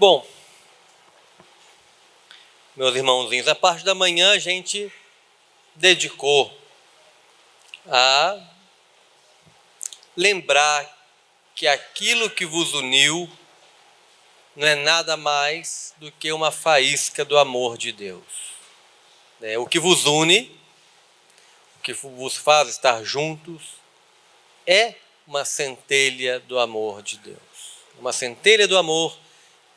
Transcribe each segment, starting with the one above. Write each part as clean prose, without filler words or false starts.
Bom, meus irmãozinhos, a parte da manhã a gente dedicou a lembrar que aquilo que vos uniu não é nada mais do que uma faísca do amor de Deus. O que vos une, o que vos faz estar juntos, é uma centelha do amor de Deus. Uma centelha do amor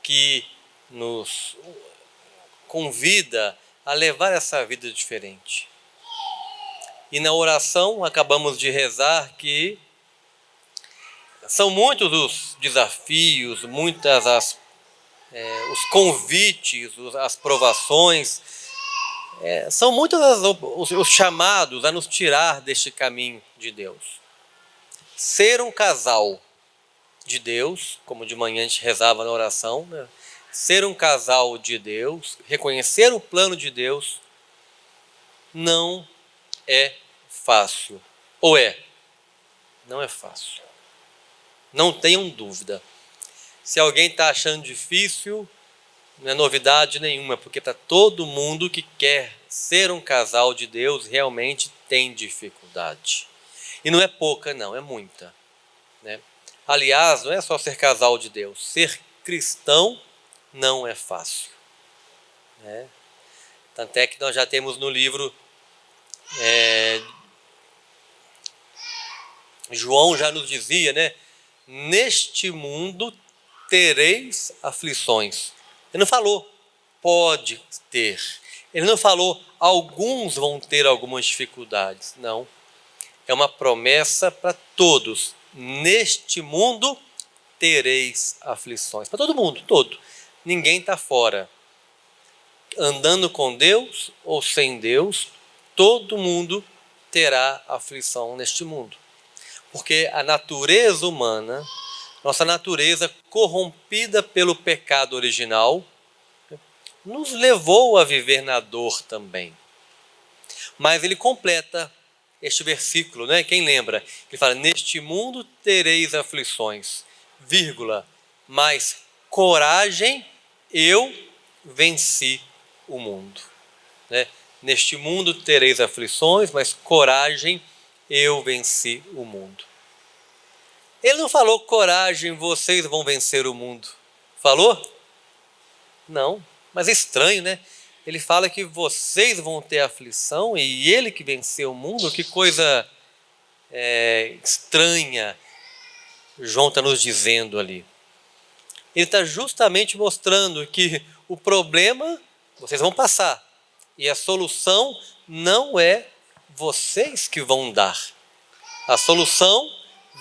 que nos convida a levar essa vida diferente. E na oração acabamos de rezar que são muitos os desafios, muitas os convites, as provações, são muitos os chamados a nos tirar deste caminho de Deus. Ser um casal de Deus, como de manhã a gente rezava na oração, né? Ser um casal de Deus, reconhecer o plano de Deus, não é fácil. Ou é? Não é fácil. Não tenham dúvida. Se alguém está achando difícil, não é novidade nenhuma, porque para todo mundo que quer ser um casal de Deus realmente tem dificuldade. E não é pouca, não, é muita, né? Aliás, não é só ser casal de Deus, ser cristão não é fácil, né? Tanto é que nós já temos no livro, João já nos dizia, né? Neste mundo tereis aflições. Ele não falou pode ter. Ele não falou alguns vão ter algumas dificuldades. Não. É uma promessa para todos. Neste mundo tereis aflições. Para todo mundo, todo. Ninguém está fora. Andando com Deus ou sem Deus, todo mundo terá aflição neste mundo. Porque a natureza humana, nossa natureza corrompida pelo pecado original, nos levou a viver na dor também. Mas ele completa este versículo, né? Quem lembra? Ele fala, neste mundo tereis aflições, vírgula, mas coragem, eu venci o mundo. Né? Neste mundo tereis aflições, mas coragem, eu venci o mundo. Ele não falou coragem, vocês vão vencer o mundo. Falou? Não, mas é estranho, né? Ele fala que vocês vão ter aflição e ele que venceu o mundo. Que coisa estranha João está nos dizendo ali. Ele está justamente mostrando que o problema vocês vão passar. E a solução não é vocês que vão dar. A solução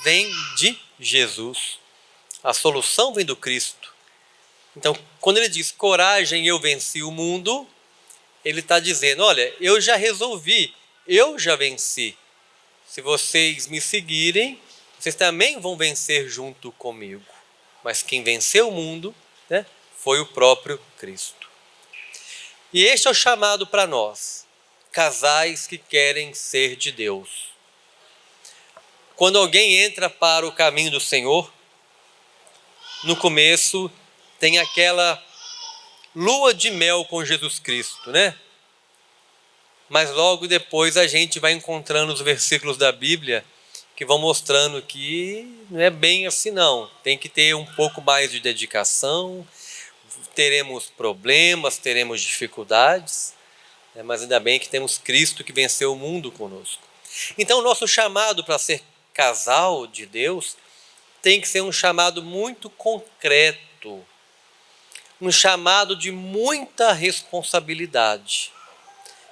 vem de Jesus. A solução vem do Cristo. Então, quando ele diz coragem, eu venci o mundo, ele está dizendo, olha, eu já resolvi, eu já venci. Se vocês me seguirem, vocês também vão vencer junto comigo. Mas quem venceu o mundo, né, foi o próprio Cristo. E este é o chamado para nós, casais que querem ser de Deus. Quando alguém entra para o caminho do Senhor, no começo tem aquela lua de mel com Jesus Cristo, né? Mas logo depois a gente vai encontrando os versículos da Bíblia que vão mostrando que não é bem assim não. Tem que ter um pouco mais de dedicação, teremos problemas, teremos dificuldades, né? Mas ainda bem que temos Cristo que venceu o mundo conosco. Então o nosso chamado para ser casal de Deus tem que ser um chamado muito concreto, um chamado de muita responsabilidade.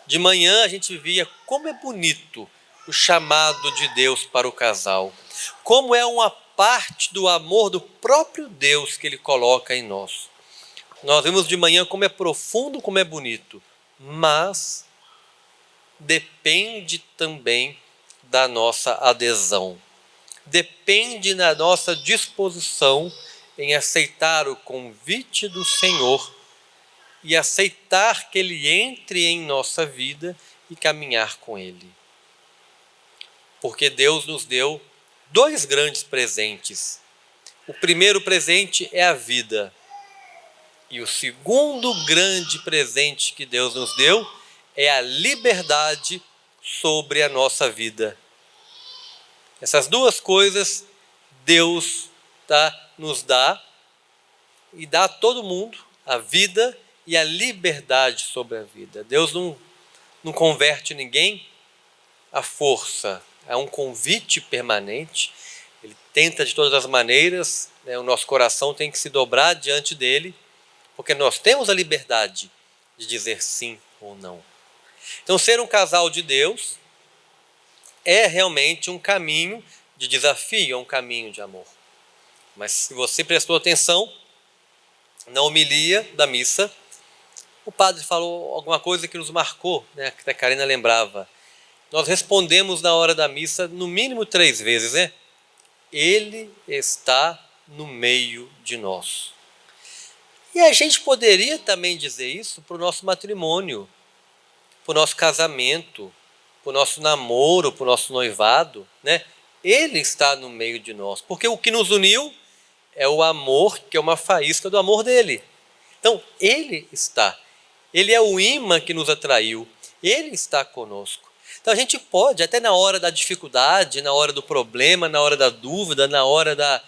De manhã a gente via como é bonito o chamado de Deus para o casal, como é uma parte do amor do próprio Deus que Ele coloca em nós. Nós vimos de manhã como é profundo, como é bonito, mas depende também da nossa adesão, depende da nossa disposição em aceitar o convite do Senhor e aceitar que Ele entre em nossa vida e caminhar com Ele. Porque Deus nos deu 2 grandes presentes. O primeiro presente é a vida. E o segundo grande presente que Deus nos deu é a liberdade sobre a nossa vida. Essas duas coisas Deus nos dá e dá a todo mundo, a vida e a liberdade sobre a vida. Deus não converte ninguém à força, é um convite permanente. Ele tenta de todas as maneiras, né? O nosso coração tem que se dobrar diante dele, porque nós temos a liberdade de dizer sim ou não. Então, ser um casal de Deus é realmente um caminho de desafio, é um caminho de amor. Mas se você prestou atenção, na homilia da missa, o padre falou alguma coisa que nos marcou, né, que a Karina lembrava. Nós respondemos na hora da missa, no mínimo 3 vezes, né? Ele está no meio de nós. E a gente poderia também dizer isso para o nosso matrimônio, para o nosso casamento, para o nosso namoro, para o nosso noivado, né? Ele está no meio de nós, porque o que nos uniu é o amor, que é uma faísca do amor dele. Então, ele está. Ele é o imã que nos atraiu. Ele está conosco. Então, a gente pode, até na hora da dificuldade, na hora do problema, na hora da dúvida, na hora da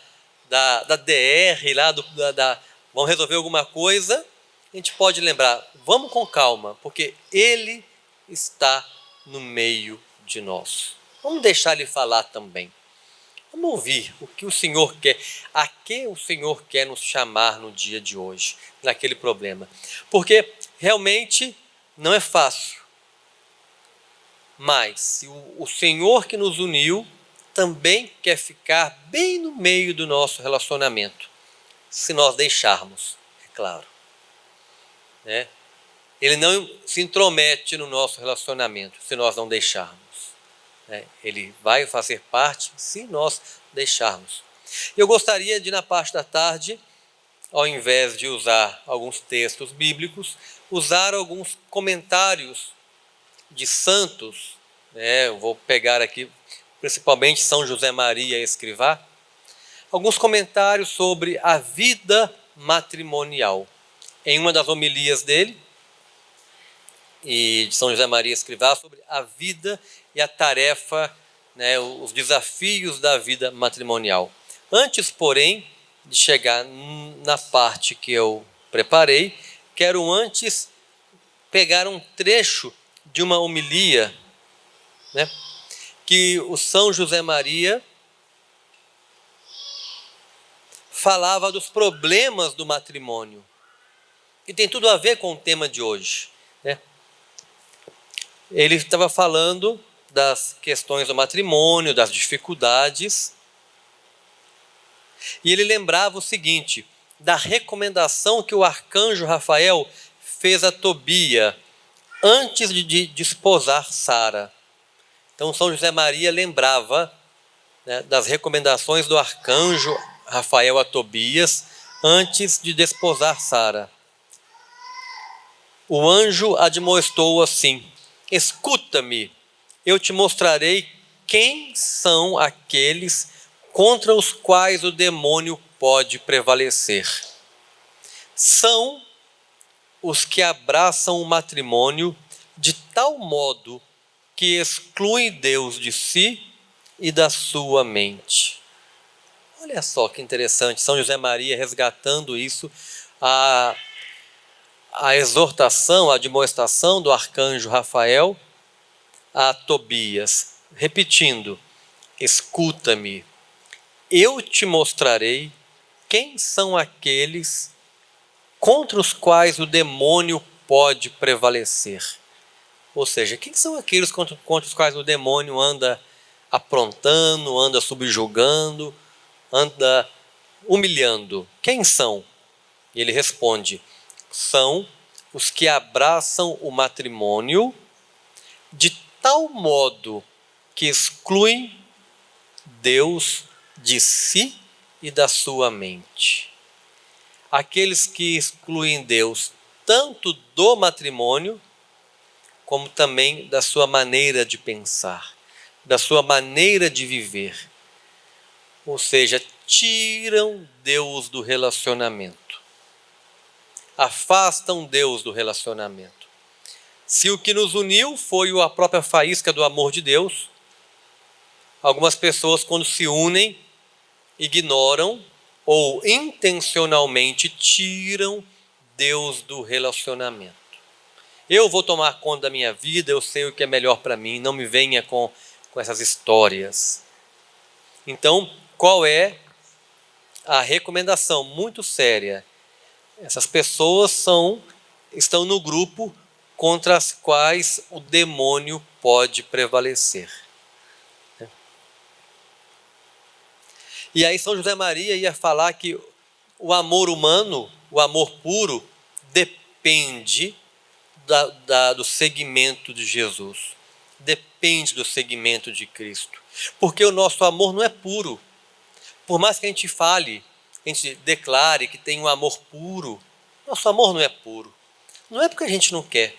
DR, vamos resolver alguma coisa, a gente pode lembrar, vamos com calma, porque ele está no meio de nós. Vamos deixar ele falar também. Vamos ouvir o que o Senhor quer, a que o Senhor quer nos chamar no dia de hoje, naquele problema. Porque realmente não é fácil. Mas se o Senhor que nos uniu também quer ficar bem no meio do nosso relacionamento, se nós deixarmos, é claro. Né? Ele não se intromete no nosso relacionamento se nós não deixarmos. Ele vai fazer parte se nós deixarmos. Eu gostaria de, na parte da tarde, ao invés de usar alguns textos bíblicos, usar alguns comentários de santos. Eu vou pegar aqui, principalmente São José Maria Escrivá, alguns comentários sobre a vida matrimonial. Em uma das homilias dele, e de São José Maria Escrivá, sobre a vida e a tarefa, né, os desafios da vida matrimonial. Antes, porém, de chegar na parte que eu preparei, quero antes pegar um trecho de uma homilia, né, que o São José Maria falava dos problemas do matrimônio, que tem tudo a ver com o tema de hoje, né? Ele estava falando das questões do matrimônio, das dificuldades, e ele lembrava o seguinte, da recomendação que o arcanjo Rafael fez a Tobia antes de desposar Sara. Então São José Maria lembrava, né, das recomendações do arcanjo Rafael a Tobias antes de desposar Sara. O anjo admoestou assim: escuta-me, eu te mostrarei quem são aqueles contra os quais o demônio pode prevalecer. São os que abraçam o matrimônio de tal modo que excluem Deus de si e da sua mente. Olha só que interessante, São José Maria resgatando isso, a exortação, a admoestação do arcanjo Rafael a Tobias, repetindo: escuta-me, eu te mostrarei quem são aqueles contra os quais o demônio pode prevalecer. Ou seja, quem são aqueles contra os quais o demônio anda aprontando, anda subjugando, anda humilhando? Quem são? E ele responde: são os que abraçam o matrimônio de tal modo que excluem Deus de si e da sua mente. Aqueles que excluem Deus tanto do matrimônio, como também da sua maneira de pensar, da sua maneira de viver. Ou seja, tiram Deus do relacionamento. afastam Deus do relacionamento. Se o que nos uniu foi a própria faísca do amor de Deus, algumas pessoas, quando se unem, ignoram ou intencionalmente tiram Deus do relacionamento. Eu vou tomar conta da minha vida, eu sei o que é melhor para mim, não me venha com essas histórias. Então, qual é a recomendação muito séria? Essas pessoas estão no grupo contra as quais o demônio pode prevalecer. E aí São José Maria ia falar que o amor humano, o amor puro, depende do segmento de Jesus. Depende do segmento de Cristo. Porque o nosso amor não é puro. Por mais que a gente fale, a gente declare que tem um amor puro, nosso amor não é puro. Não é porque a gente não quer.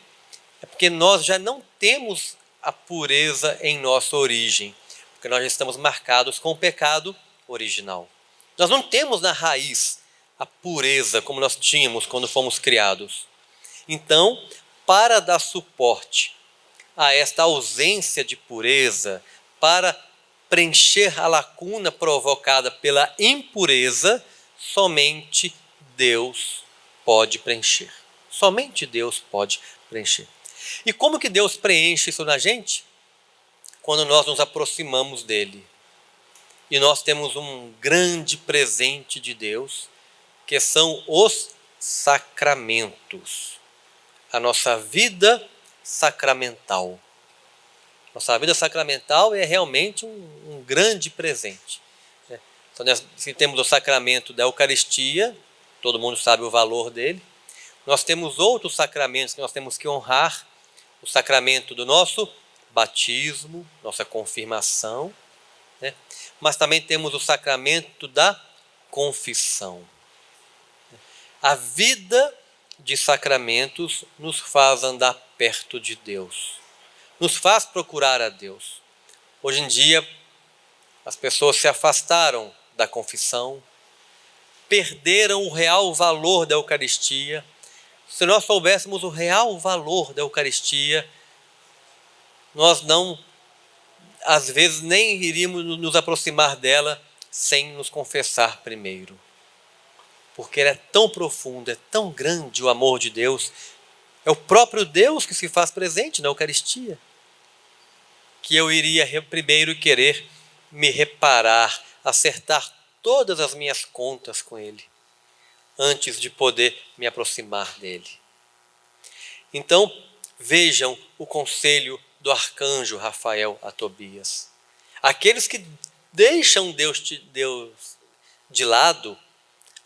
É porque nós já não temos a pureza em nossa origem. Porque nós já estamos marcados com o pecado original. Nós não temos na raiz a pureza como nós tínhamos quando fomos criados. Então, para dar suporte a esta ausência de pureza, para preencher a lacuna provocada pela impureza, somente Deus pode preencher. Somente Deus pode preencher. E como que Deus preenche isso na gente? Quando nós nos aproximamos dele. E nós temos um grande presente de Deus, que são os sacramentos. A nossa vida sacramental. Nossa vida sacramental é realmente um grande presente. Então, nós temos o sacramento da Eucaristia, todo mundo sabe o valor dele. Nós temos outros sacramentos que nós temos que honrar. O sacramento do nosso batismo, nossa confirmação. Mas também temos o sacramento da confissão. A vida de sacramentos nos faz andar perto de Deus, nos faz procurar a Deus. Hoje em dia, as pessoas se afastaram da confissão, perderam o real valor da Eucaristia. Se nós soubéssemos o real valor da Eucaristia, nós não, às vezes, nem iríamos nos aproximar dela sem nos confessar primeiro. Porque é tão profundo, é tão grande o amor de Deus. É o próprio Deus que se faz presente na Eucaristia. Que eu iria primeiro querer me reparar, acertar todas as minhas contas com Ele, antes de poder me aproximar dEle. Então, vejam o conselho do arcanjo Rafael a Tobias. Aqueles que deixam Deus de lado,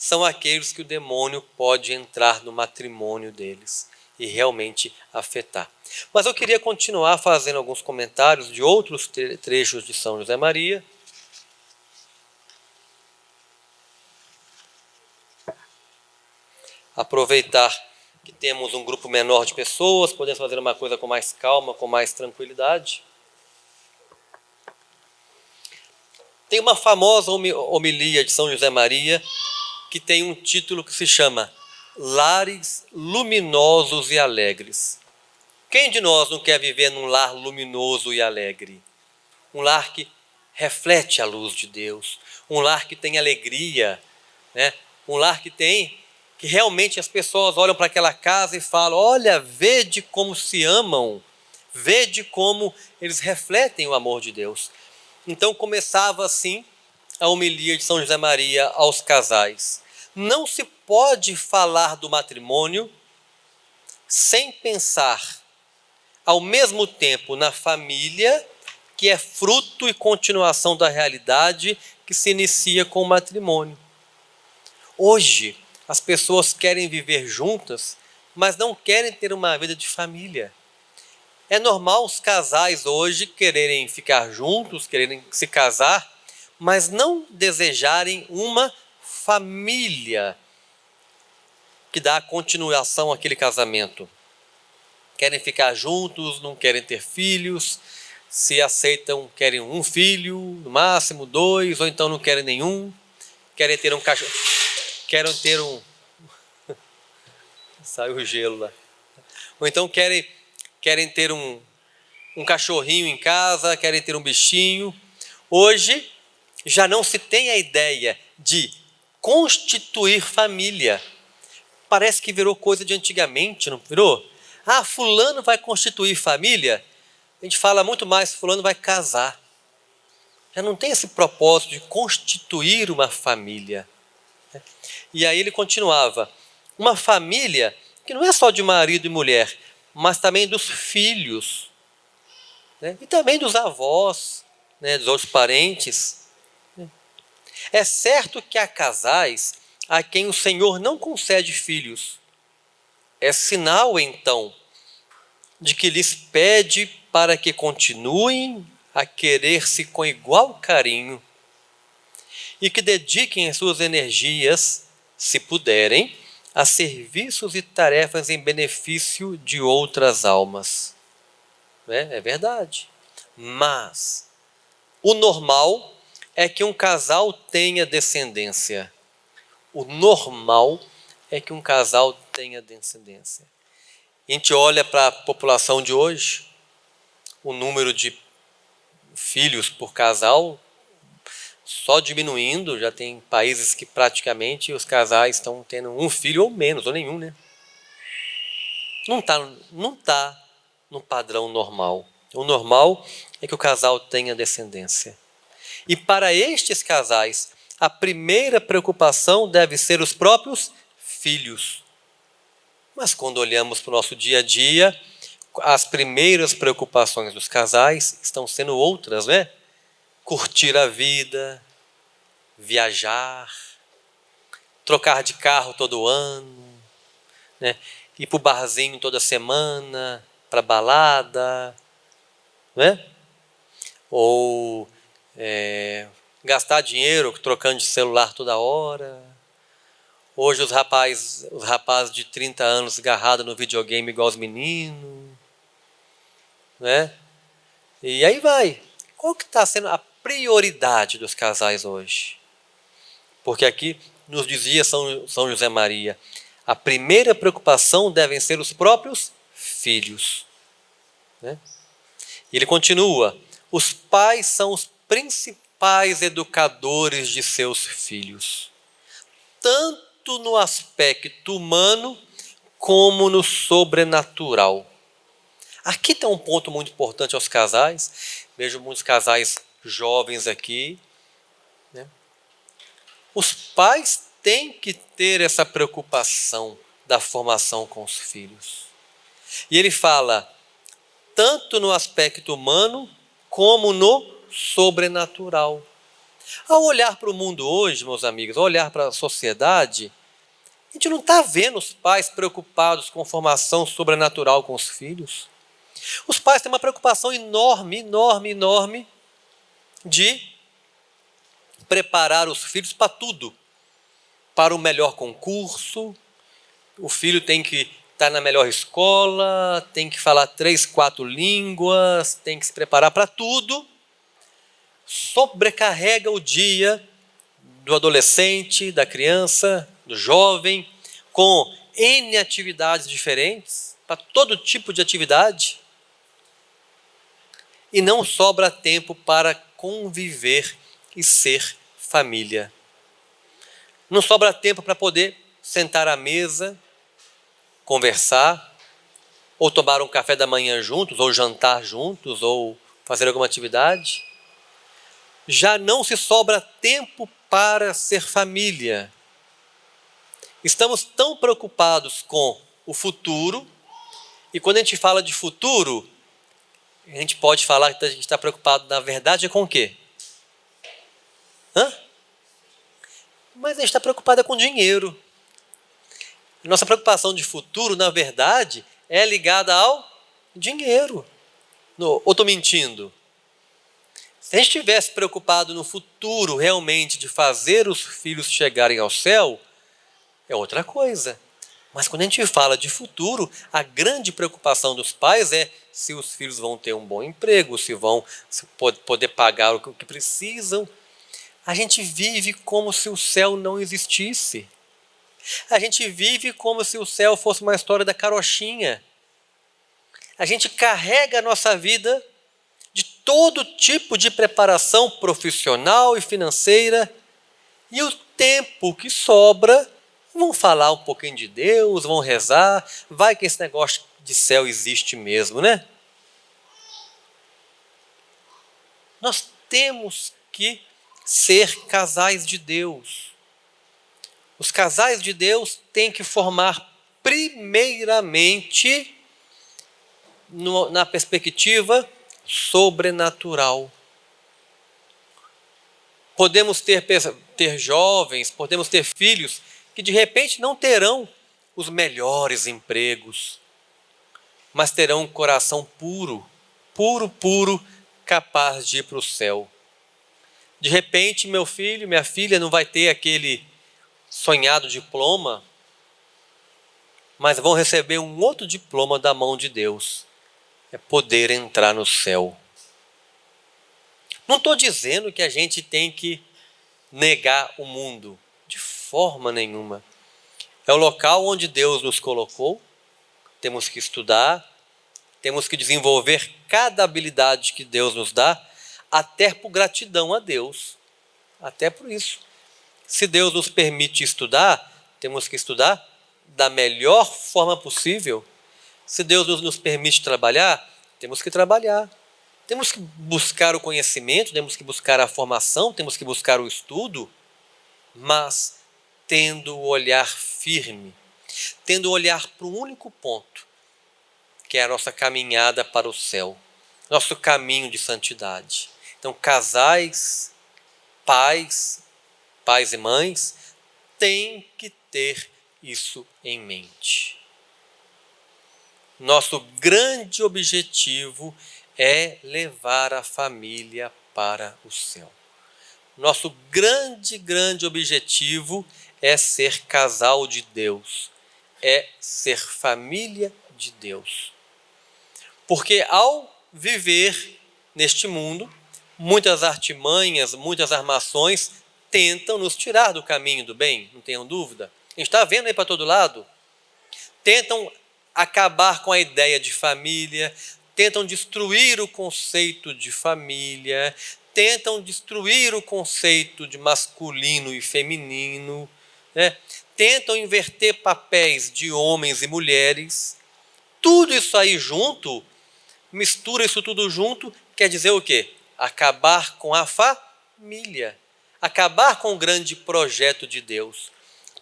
são aqueles que o demônio pode entrar no matrimônio deles e realmente afetar. Mas eu queria continuar fazendo alguns comentários de outros trechos de São José Maria. Aproveitar que temos um grupo menor de pessoas, podemos fazer uma coisa com mais calma, com mais tranquilidade. Tem uma famosa homilia de São José Maria, que tem um título que se chama Lares Luminosos e Alegres. Quem de nós não quer viver num lar luminoso e alegre? Um lar que reflete a luz de Deus, um lar que tem alegria, né? Um lar que realmente as pessoas olham para aquela casa e falam: olha, vede como se amam, vede como eles refletem o amor de Deus. Então começava assim a homilia de São José Maria aos casais. Não se pode falar do matrimônio sem pensar ao mesmo tempo na família, que é fruto e continuação da realidade que se inicia com o matrimônio. Hoje, as pessoas querem viver juntas, mas não querem ter uma vida de família. É normal os casais hoje quererem ficar juntos, quererem se casar, mas não desejarem uma família que dá continuação àquele casamento. Querem ficar juntos, não querem ter filhos, se aceitam, querem um filho, no máximo 2, ou então não querem nenhum, querem ter um cachorro, Sai o gelo lá. Ou então querem ter um cachorrinho em casa, querem ter um bichinho. Hoje já não se tem a ideia de constituir família. Parece que virou coisa de antigamente, não virou? Ah, fulano vai constituir família. A gente fala muito mais, fulano vai casar. Já não tem esse propósito de constituir uma família. E aí ele continuava, uma família que não é só de marido e mulher, mas também dos filhos, né? E também dos avós, né? Dos outros parentes. É certo que há casais a quem o Senhor não concede filhos. É sinal, então, de que lhes pede para que continuem a querer-se com igual carinho e que dediquem as suas energias, se puderem, a serviços e tarefas em benefício de outras almas. É verdade. Mas o normal é que um casal tenha descendência. O normal é que um casal tenha descendência. A gente olha para a população de hoje, o número de filhos por casal só diminuindo, já tem países que praticamente os casais estão tendo um filho ou menos, ou nenhum, né? Não tá no padrão normal. O normal é que o casal tenha descendência. E para estes casais, a primeira preocupação deve ser os próprios filhos. Mas quando olhamos para o nosso dia a dia, as primeiras preocupações dos casais estão sendo outras, né? Curtir a vida, viajar, trocar de carro todo ano, né? Ir para o barzinho toda semana, para balada, né? Ou gastar dinheiro trocando de celular toda hora. Hoje os rapazes de 30 anos agarrados no videogame igual os meninos, né? E aí vai. Qual que está sendo a prioridade dos casais hoje? Porque aqui nos dizia São José Maria, a primeira preocupação devem ser os próprios filhos, né? E ele continua, os pais são os principais educadores de seus filhos, tanto no aspecto humano como no sobrenatural. Aqui tem um ponto muito importante aos casais, vejo muitos casais jovens aqui, né? Os pais têm que ter essa preocupação da formação com os filhos. E ele fala, tanto no aspecto humano, como no sobrenatural. Ao olhar para o mundo hoje, meus amigos, ao olhar para a sociedade, a gente não está vendo os pais preocupados com formação sobrenatural com os filhos. Os pais têm uma preocupação enorme, enorme, enorme de preparar os filhos para tudo. Para o melhor concurso, o filho tem que estar na melhor escola, tem que falar 3, 4 línguas, tem que se preparar para tudo. Sobrecarrega o dia do adolescente, da criança, do jovem, com N atividades diferentes, para todo tipo de atividade. E não sobra tempo para conviver e ser família. Não sobra tempo para poder sentar à mesa, conversar, ou tomar um café da manhã juntos, ou jantar juntos, ou fazer alguma atividade. Já não se sobra tempo para ser família. Estamos tão preocupados com o futuro, e quando a gente fala de futuro, a gente pode falar que a gente está preocupado, na verdade, com o quê? Mas a gente está preocupado com dinheiro. Nossa preocupação de futuro, na verdade, é ligada ao dinheiro. Ou estou mentindo? Se a gente estivesse preocupado no futuro realmente de fazer os filhos chegarem ao céu, é outra coisa. Mas quando a gente fala de futuro, a grande preocupação dos pais é se os filhos vão ter um bom emprego, se vão poder pagar o que precisam. A gente vive como se o céu não existisse. A gente vive como se o céu fosse uma história da carochinha. A gente carrega a nossa vida de todo tipo de preparação profissional e financeira, e o tempo que sobra, vão falar um pouquinho de Deus, vão rezar, vai que esse negócio de céu existe mesmo, né? Nós temos que ser casais de Deus. Os casais de Deus têm que formar primeiramente na perspectiva sobrenatural. Podemos ter jovens, podemos ter filhos que de repente não terão os melhores empregos, mas terão um coração puro, puro, capaz de ir para o céu. De repente, meu filho, minha filha não vai ter aquele sonhado diploma, mas vão receber um outro diploma da mão de Deus. É poder entrar no céu. Não estou dizendo que a gente tem que negar o mundo, de forma nenhuma. É o local onde Deus nos colocou, temos que estudar, temos que desenvolver cada habilidade que Deus nos dá, até por gratidão a Deus, até por isso. Se Deus nos permite estudar, temos que estudar da melhor forma possível. Se Deus nos permite trabalhar, temos que trabalhar. Temos que buscar o conhecimento, temos que buscar a formação, temos que buscar o estudo, mas tendo o olhar firme, tendo o olhar para o único ponto, que é a nossa caminhada para o céu, nosso caminho de santidade. Então, casais, pais e mães, têm que ter isso em mente. Nosso grande objetivo é levar a família para o céu. Nosso grande objetivo é ser casal de Deus, é ser família de Deus. Porque ao viver neste mundo, muitas artimanhas, muitas armações tentam nos tirar do caminho do bem, não tenham dúvida. A gente está vendo aí para todo lado. Tentam acabar com a ideia de família, tentam destruir o conceito de família, tentam destruir o conceito de masculino e feminino, né? Tentam inverter papéis de homens e mulheres. Tudo isso aí junto, mistura isso tudo junto, quer dizer o quê? Acabar com a família, acabar com o grande projeto de Deus.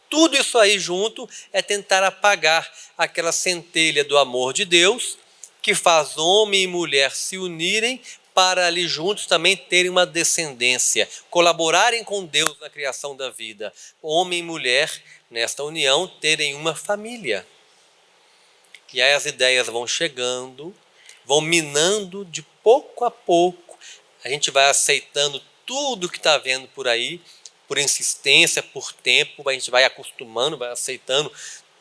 Tudo isso aí junto é tentar apagar aquela centelha do amor de Deus, que faz homem e mulher se unirem para ali juntos também terem uma descendência, colaborarem com Deus na criação da vida. Homem e mulher, nesta união, terem uma família. E aí as ideias vão chegando, vão minando de pouco a pouco, a gente vai aceitando tudo que está vendo por aí, por insistência, por tempo, a gente vai acostumando, vai aceitando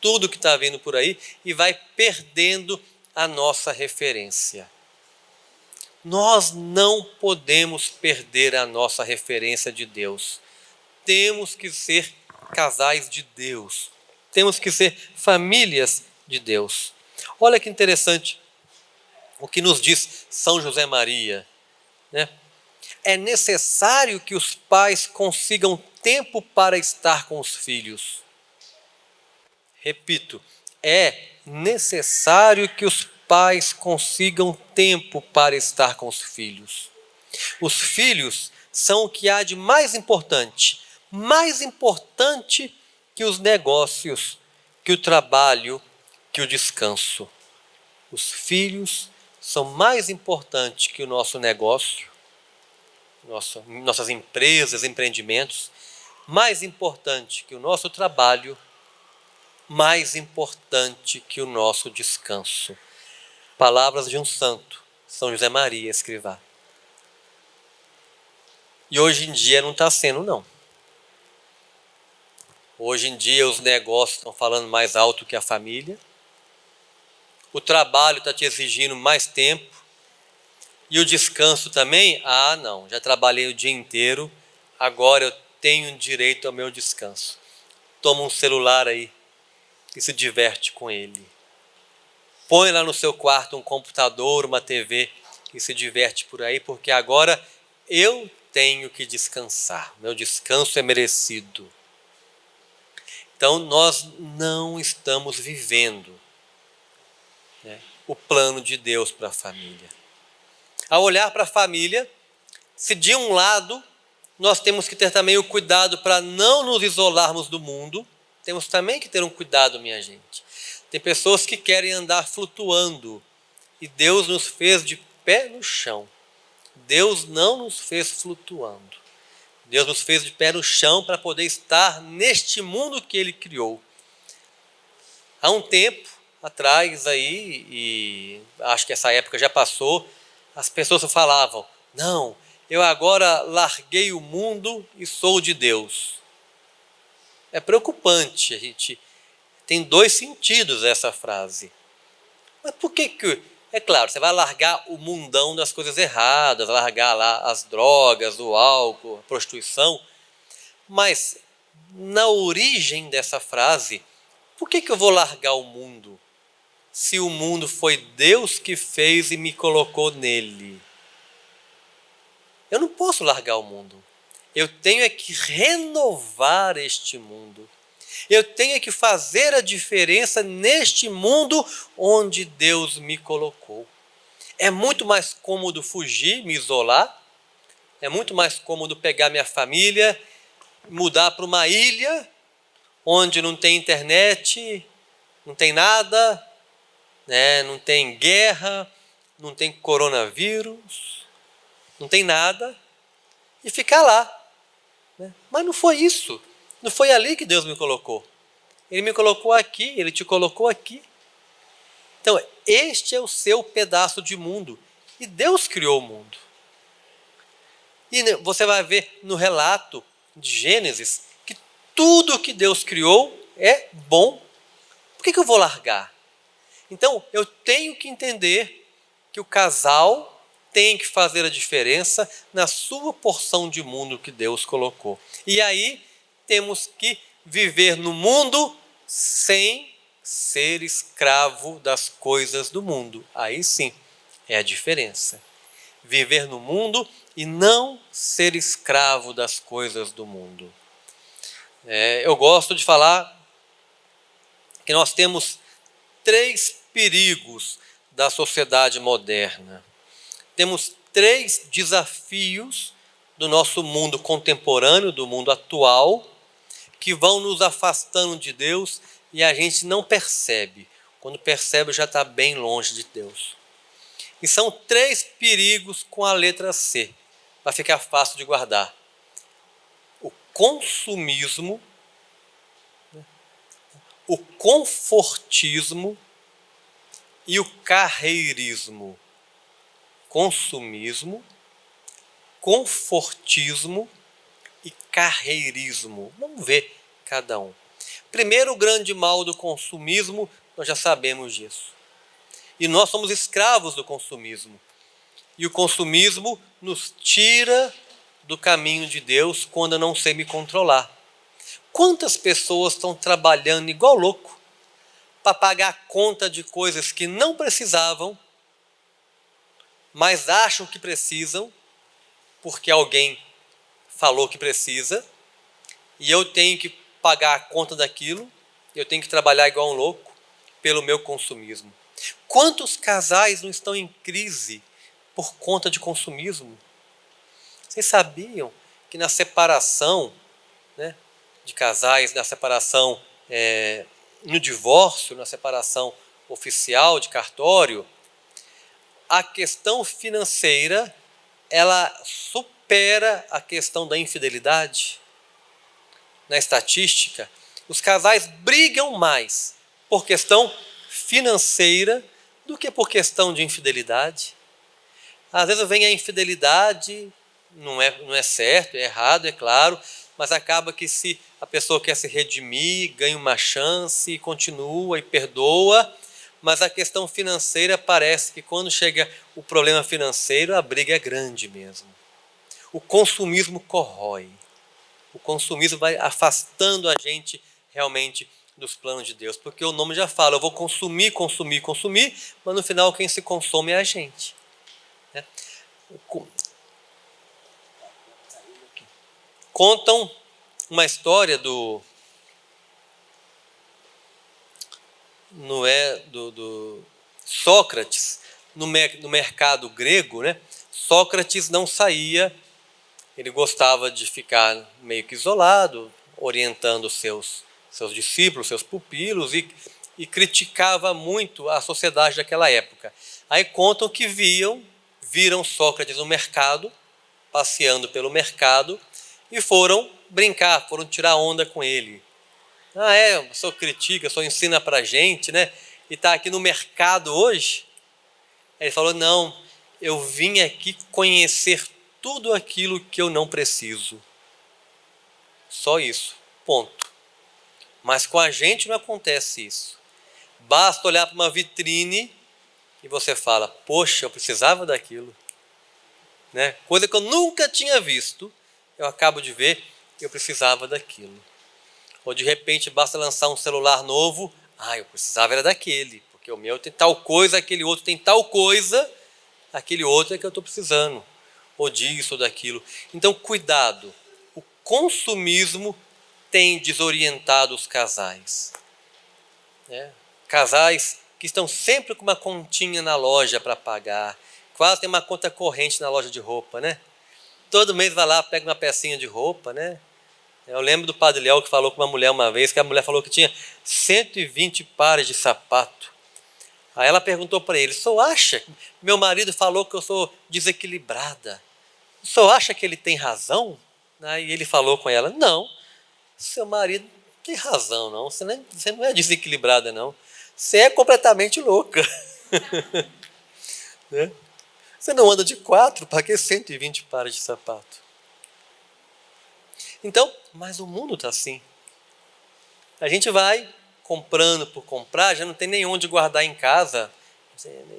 tudo que está vindo por aí e vai perdendo a nossa referência. Nós não podemos perder a nossa referência de Deus. Temos que ser casais de Deus. Temos que ser famílias de Deus. Olha que interessante o que nos diz São José Maria, né? É necessário que os pais consigam tempo para estar com os filhos. Repito, é necessário que os pais consigam tempo para estar com os filhos. Os filhos são o que há de mais importante que os negócios, que o trabalho, que o descanso. Os filhos são mais importantes que o nosso negócio, nossas empresas, empreendimentos, mais importante que o nosso trabalho, mais importante que o nosso descanso. Palavras de um santo, São José Maria Escrivá. E hoje em dia não está sendo, não. Hoje em dia os negócios estão falando mais alto que a família, o trabalho está te exigindo mais tempo, e o descanso também? Ah, não, já trabalhei o dia inteiro, agora eu tenho direito ao meu descanso. toma um celular aí e se diverte com ele. Põe lá no seu quarto um computador, uma TV e se diverte por aí, porque agora eu tenho que descansar. Meu descanso é merecido. Então, nós não estamos vivendo, né, o plano de Deus para a família. Ao olhar para a família, se de um lado nós temos que ter também o cuidado para não nos isolarmos do mundo, temos também que ter um cuidado, minha gente. Tem pessoas que querem andar flutuando e Deus nos fez de pé no chão. Deus não nos fez flutuando. Deus nos fez de pé no chão para poder estar neste mundo que Ele criou. Há um tempo atrás aí, e acho que essa época já passou, as pessoas falavam, não, eu agora larguei o mundo e sou de Deus. É preocupante, a gente tem dois sentidos essa frase. Mas por que? É claro, você vai largar o mundão das coisas erradas, largar lá as drogas, o álcool, a prostituição, mas na origem dessa frase, por que eu vou largar o mundo? Se o mundo foi Deus que fez e me colocou nele. Eu não posso largar o mundo. Eu tenho é que renovar este mundo. Eu tenho que fazer a diferença neste mundo onde Deus me colocou. É muito mais cômodo fugir, me isolar. É muito mais cômodo pegar minha família, mudar para uma ilha onde não tem internet, não tem nada, né? Não tem guerra, não tem coronavírus, não tem nada, e ficar lá. Né? Mas não foi isso. Não foi ali que Deus me colocou. Ele me colocou aqui, Ele te colocou aqui. Então, este é o seu pedaço de mundo. E Deus criou o mundo. E você vai ver no relato de Gênesis que tudo que Deus criou é bom. Por que eu vou largar? Então, eu tenho que entender que o casal tem que fazer a diferença na sua porção de mundo que Deus colocou. E aí, temos que viver no mundo sem ser escravo das coisas do mundo. Aí sim, é a diferença. Viver no mundo e não ser escravo das coisas do mundo. Eu gosto de falar que nós temos 3 perigos da sociedade moderna. Temos 3 desafios do nosso mundo contemporâneo, do mundo atual, que vão nos afastando de Deus e a gente não percebe. Quando percebe, já está bem longe de Deus. E são 3 perigos com a letra C, para ficar fácil de guardar. O consumismo, o confortismo e o carreirismo. Consumismo, confortismo e carreirismo. Vamos ver cada um. Primeiro, o grande mal do consumismo, nós já sabemos disso. E nós somos escravos do consumismo. E o consumismo nos tira do caminho de Deus quando eu não sei me controlar. Quantas pessoas estão trabalhando igual louco para pagar a conta de coisas que não precisavam, mas acham que precisam, porque alguém falou que precisa, e eu tenho que pagar a conta daquilo, eu tenho que trabalhar igual um louco pelo meu consumismo. Quantos casais não estão em crise por conta de consumismo? Vocês sabiam que na separação, né, de casais, na separação, no divórcio, na separação oficial de cartório, a questão financeira, ela supera a questão da infidelidade? Na estatística, os casais brigam mais por questão financeira do que por questão de infidelidade. Às vezes vem a infidelidade, não é certo, é errado, é claro, mas acaba que se a pessoa quer se redimir, ganha uma chance e continua e perdoa, mas a questão financeira parece que quando chega o problema financeiro, a briga é grande mesmo. O consumismo corrói. O consumismo vai afastando a gente realmente dos planos de Deus, porque o nome já fala, eu vou consumir, consumir, consumir, mas no final quem se consome é a gente, né? Contam uma história do Sócrates no mercado grego, né? Sócrates não saía, ele gostava de ficar meio que isolado, orientando seus discípulos, seus pupilos, e criticava muito a sociedade daquela época. Aí contam que viram Sócrates no mercado, passeando pelo mercado, e foram brincar, foram tirar onda com ele. O senhor critica, o senhor ensina pra gente, né? E está aqui no mercado hoje. Aí ele falou, não, eu vim aqui conhecer tudo aquilo que eu não preciso. Só isso, ponto. Mas com a gente não acontece isso. Basta olhar para uma vitrine e você fala, poxa, eu precisava daquilo, né? Coisa que eu nunca tinha visto, eu acabo de ver, eu precisava daquilo. Ou de repente basta lançar um celular novo, eu precisava era daquele, porque o meu tem tal coisa, aquele outro tem tal coisa, aquele outro é que eu estou precisando, ou disso ou daquilo. Então cuidado, o consumismo tem desorientado os casais, né? Casais que estão sempre com uma continha na loja para pagar, quase tem uma conta corrente na loja de roupa, né? Todo mês vai lá, pega uma pecinha de roupa, né? Eu lembro do Padre Léo que falou com uma mulher uma vez, que a mulher falou que tinha 120 pares de sapato. Aí ela perguntou para ele, o senhor acha? Meu marido falou que eu sou desequilibrada. O senhor acha que ele tem razão? Aí ele falou com ela, não, seu marido não tem razão, não. Você não é desequilibrada, não. Você é completamente louca. Né? Você não anda de 4, para que 120 pares de sapato? Então, mas o mundo está assim. A gente vai comprando por comprar, já não tem nem onde guardar em casa.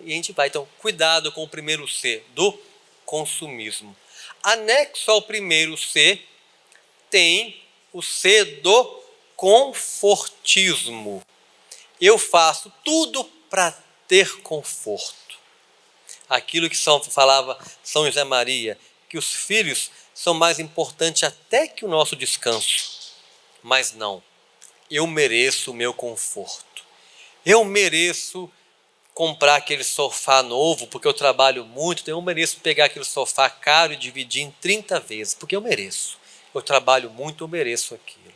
E a gente vai. Então, cuidado com o primeiro C, do consumismo. Anexo ao primeiro C, tem o C do confortismo. Eu faço tudo para ter conforto. Aquilo que falava São José Maria, que os filhos são mais importantes até que o nosso descanso. Mas não, eu mereço o meu conforto. Eu mereço comprar aquele sofá novo, porque eu trabalho muito, então eu mereço pegar aquele sofá caro e dividir em 30 vezes, porque eu mereço. Eu trabalho muito, eu mereço aquilo.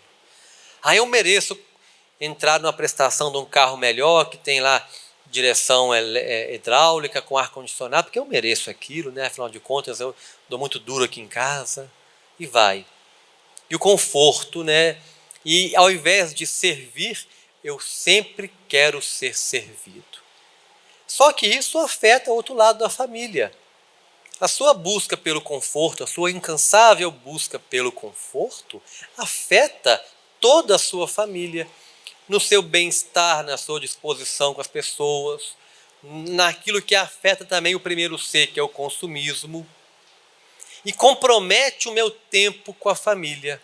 Eu mereço entrar numa prestação de um carro melhor, que tem lá direção hidráulica com ar-condicionado, porque eu mereço aquilo, né? Afinal de contas, eu dou muito duro aqui em casa, e vai. E o conforto, né? E ao invés de servir, eu sempre quero ser servido. Só que isso afeta o outro lado da família. A sua busca pelo conforto, a sua incansável busca pelo conforto, afeta toda a sua família, no seu bem-estar, na sua disposição com as pessoas, naquilo que afeta também o primeiro C, que é o consumismo, e compromete o meu tempo com a família.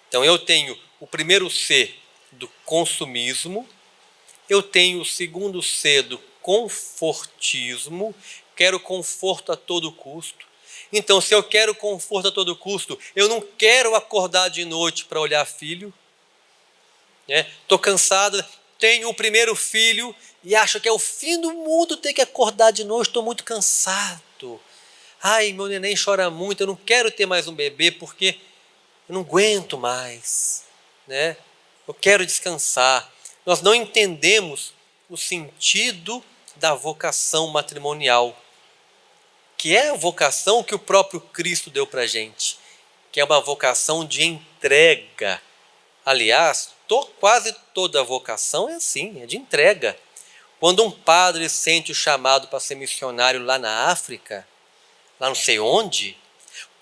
Então eu tenho o primeiro C do consumismo, eu tenho o segundo C do confortismo, quero conforto a todo custo. Então, se eu quero conforto a todo custo, eu não quero acordar de noite para olhar filho. Estou cansado, tenho o primeiro filho e acho que é o fim do mundo ter que acordar de noite, estou muito cansado. Meu neném chora muito, eu não quero ter mais um bebê porque eu não aguento mais, né? Eu quero descansar. Nós não entendemos o sentido da vocação matrimonial, que é a vocação que o próprio Cristo deu para a gente, que é uma vocação de entrega. Aliás, quase toda vocação é assim, é de entrega. Quando um padre sente o chamado para ser missionário lá na África, lá não sei onde,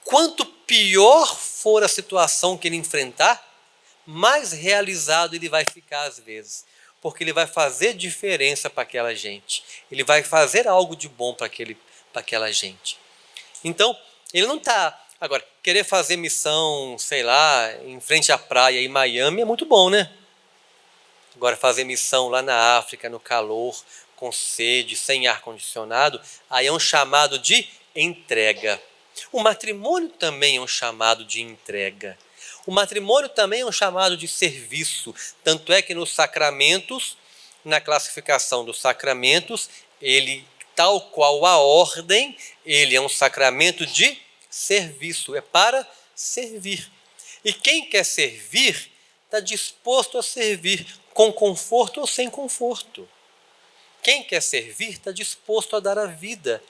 quanto pior for a situação que ele enfrentar, mais realizado ele vai ficar às vezes, porque ele vai fazer diferença para aquela gente, ele vai fazer algo de bom para aquela gente. Então, ele não está Agora, querer fazer missão, sei lá, em frente à praia em Miami é muito bom, né? Agora, fazer missão lá na África, no calor, com sede, sem ar-condicionado, aí é um chamado de entrega. O matrimônio também é um chamado de entrega. O matrimônio também é um chamado de serviço. Tanto é que nos sacramentos, na classificação dos sacramentos, ele, tal qual a ordem, ele é um sacramento de serviço, é para servir. E quem quer servir, está disposto a servir, com conforto ou sem conforto. Quem quer servir, está disposto a dar a vida.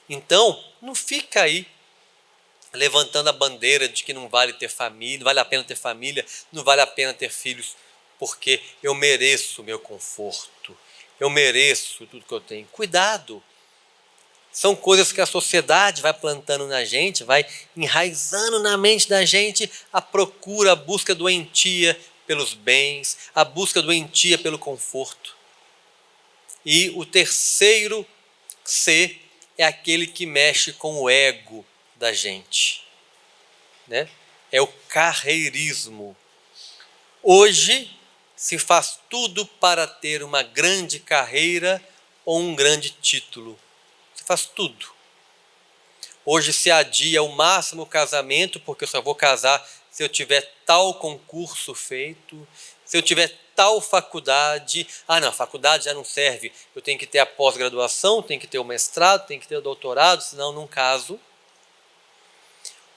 Então, não fica aí levantando a bandeira de que não vale ter família, não vale a pena ter família, não vale a pena ter filhos, porque eu mereço meu conforto, eu mereço tudo que eu tenho. Cuidado! São coisas que a sociedade vai plantando na gente, vai enraizando na mente da gente a procura, a busca doentia pelos bens, a busca doentia pelo conforto. E o terceiro C é aquele que mexe com o ego da gente, né? É o carreirismo. Hoje se faz tudo para ter uma grande carreira ou um grande título. Se faz tudo. Hoje se adia ao máximo o casamento, porque eu só vou casar se eu tiver tal concurso feito, se eu tiver tal faculdade. Ah, não, a faculdade já não serve. Eu tenho que ter a pós-graduação, tenho que ter o mestrado, tenho que ter o doutorado, senão não caso.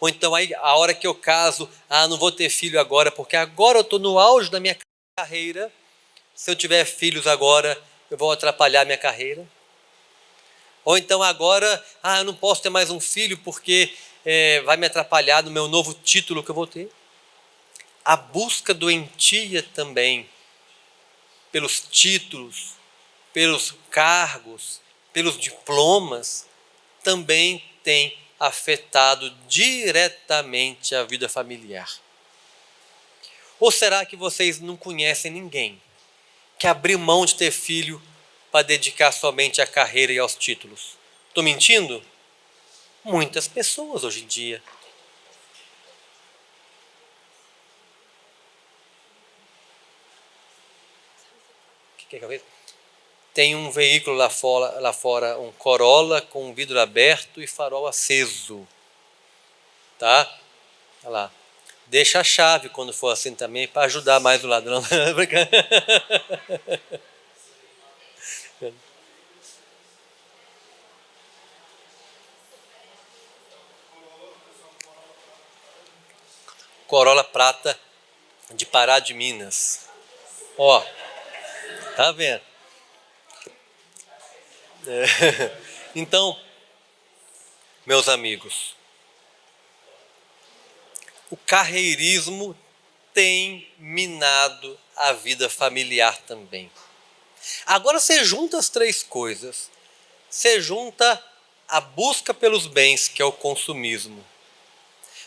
Ou então, aí, a hora que eu caso, não vou ter filho agora, porque agora eu estou no auge da minha carreira. Se eu tiver filhos agora, eu vou atrapalhar a minha carreira. Ou então agora, eu não posso ter mais um filho porque vai me atrapalhar no meu novo título que eu vou ter. A busca doentia também, pelos títulos, pelos cargos, pelos diplomas, também tem afetado diretamente a vida familiar. Ou será que vocês não conhecem ninguém que abriu mão de ter filho para dedicar somente à carreira e aos títulos? Estou mentindo? Muitas pessoas hoje em dia. O que é que eu vejo? Tem um veículo lá fora, um Corolla com vidro aberto e farol aceso. Tá? Olha lá. Deixa a chave quando for assim também, para ajudar mais o ladrão. Corolla prata de Pará de Minas. Ó, tá vendo? Então, meus amigos, o carreirismo tem minado a vida familiar também. Agora você junta as três coisas. Você junta a busca pelos bens, que é o consumismo.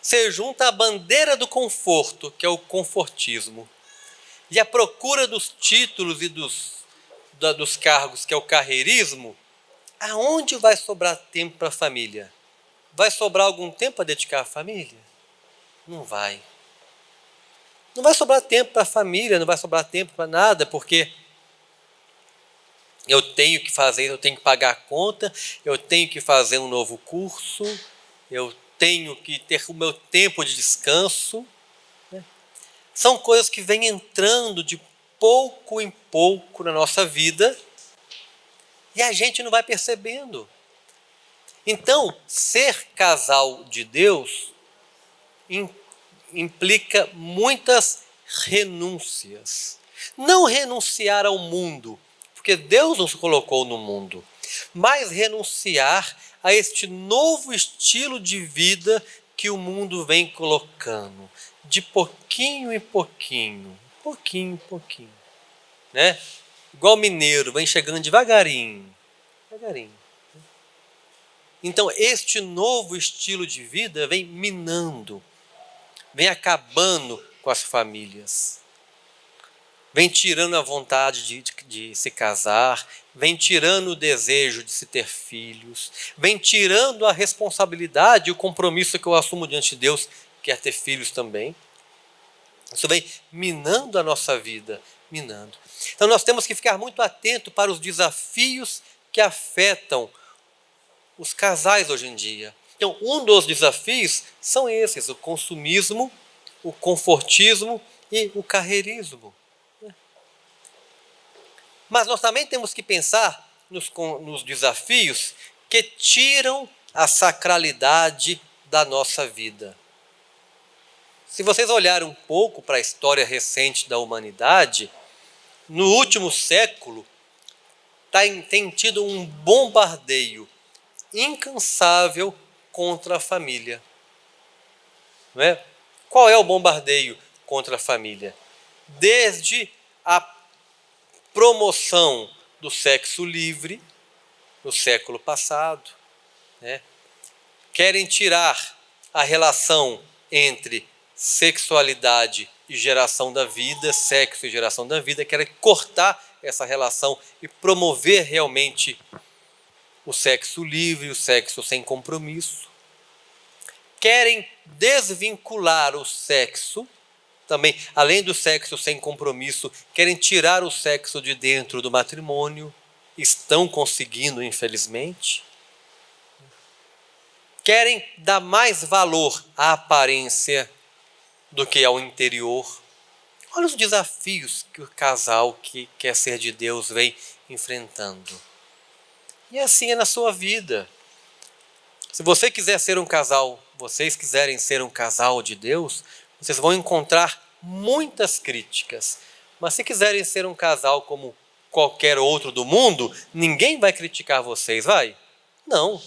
Você junta a bandeira do conforto, que é o confortismo. E a procura dos títulos e dos cargos, que é o carreirismo. Aonde vai sobrar tempo para a família? Vai sobrar algum tempo para dedicar à família? Não vai. Não vai sobrar tempo para a família, não vai sobrar tempo para nada, porque eu tenho que fazer, eu tenho que pagar a conta, eu tenho que fazer um novo curso, eu tenho que ter o meu tempo de descanso. Né? São coisas que vêm entrando de pouco em pouco na nossa vida e a gente não vai percebendo. Então, ser casal de Deus implica muitas renúncias. Não renunciar ao mundo, porque Deus nos colocou no mundo, mas renunciar a este novo estilo de vida que o mundo vem colocando, de pouquinho em pouquinho, pouquinho em pouquinho, né? Igual mineiro, vem chegando devagarinho, devagarinho. Então, este novo estilo de vida vem minando, vem acabando com as famílias. vem tirando a vontade de se casar, vem tirando o desejo de se ter filhos, vem tirando a responsabilidade e o compromisso que eu assumo diante de Deus, que é ter filhos também. Isso vem minando a nossa vida, minando. Então nós temos que ficar muito atento para os desafios que afetam os casais hoje em dia. Então, um dos desafios são esses: o consumismo, o confortismo e o carreirismo. Mas nós também temos que pensar nos desafios que tiram a sacralidade da nossa vida. Se vocês olharem um pouco para a história recente da humanidade, no último século tem tido um bombardeio incansável contra a família. Não é? Qual é o bombardeio contra a família? Desde a promoção do sexo livre no século passado, né? Querem tirar a relação entre sexualidade e geração da vida, sexo e geração da vida, querem cortar essa relação e promover realmente o sexo livre, o sexo sem compromisso. Querem desvincular o sexo, também, além do sexo sem compromisso, querem tirar o sexo de dentro do matrimônio, estão conseguindo, infelizmente. Querem dar mais valor à aparência do que ao interior. Olha os desafios que o casal que quer ser de Deus vem enfrentando. E assim é na sua vida. Se você quiser ser um casal, vocês quiserem ser um casal de Deus, vocês vão encontrar muitas críticas. Mas se quiserem ser um casal como qualquer outro do mundo, ninguém vai criticar vocês, vai? Não.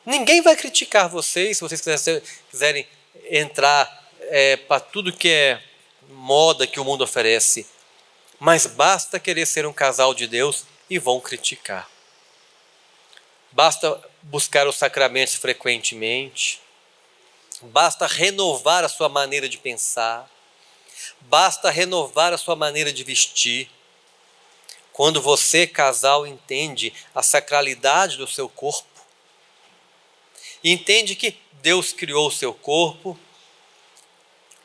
Ninguém vai criticar vocês se vocês quiserem entrar para tudo que é moda que o mundo oferece. Mas basta querer ser um casal de Deus e vão criticar. Basta buscar os sacramentos frequentemente. Basta renovar a sua maneira de pensar. Basta renovar a sua maneira de vestir. Quando você, casal, entende a sacralidade do seu corpo, e entende que Deus criou o seu corpo,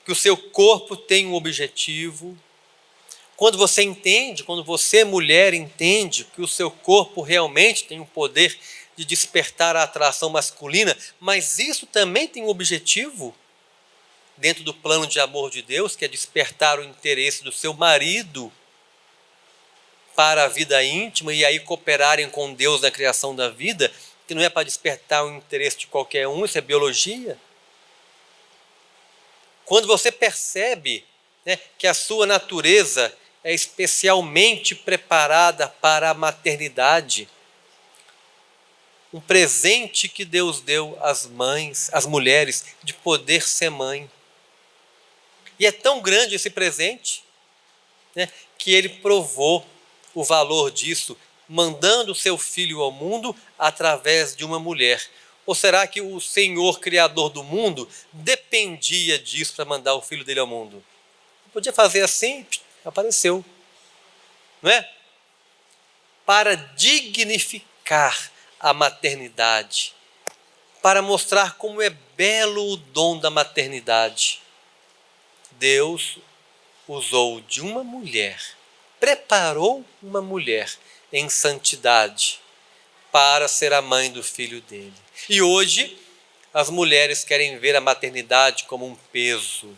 que o seu corpo tem um objetivo. Quando você entende, quando você, mulher, entende que o seu corpo realmente tem o poder de despertar a atração masculina, mas isso também tem um objetivo dentro do plano de amor de Deus, que é despertar o interesse do seu marido para a vida íntima e aí cooperarem com Deus na criação da vida, que não é para despertar o interesse de qualquer um, isso é biologia. Quando você percebe, né, que a sua natureza é especialmente preparada para a maternidade, um presente que Deus deu às mães, às mulheres, de poder ser mãe. E é tão grande esse presente, né, que ele provou o valor disso, mandando o seu filho ao mundo através de uma mulher. Ou será que o Senhor Criador do mundo dependia disso para mandar o filho dele ao mundo? Podia fazer assim, apareceu. Não é? Para dignificar a maternidade, para mostrar como é belo o dom da maternidade. Deus usou de uma mulher, preparou uma mulher em santidade para ser a mãe do filho dele. E hoje, as mulheres querem ver a maternidade como um peso,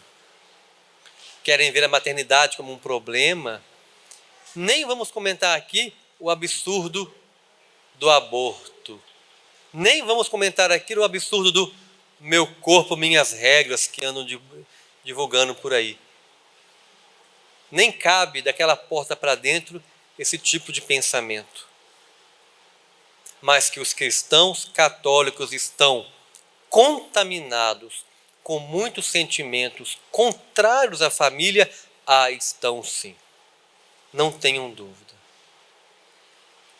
querem ver a maternidade como um problema. Nem vamos comentar aqui o absurdo do aborto. Nem vamos comentar aqui o absurdo do meu corpo, minhas regras, que andam divulgando por aí. Nem cabe daquela porta para dentro esse tipo de pensamento. Mas que os cristãos católicos estão contaminados com muitos sentimentos contrários à família, estão sim. Não tenham dúvida.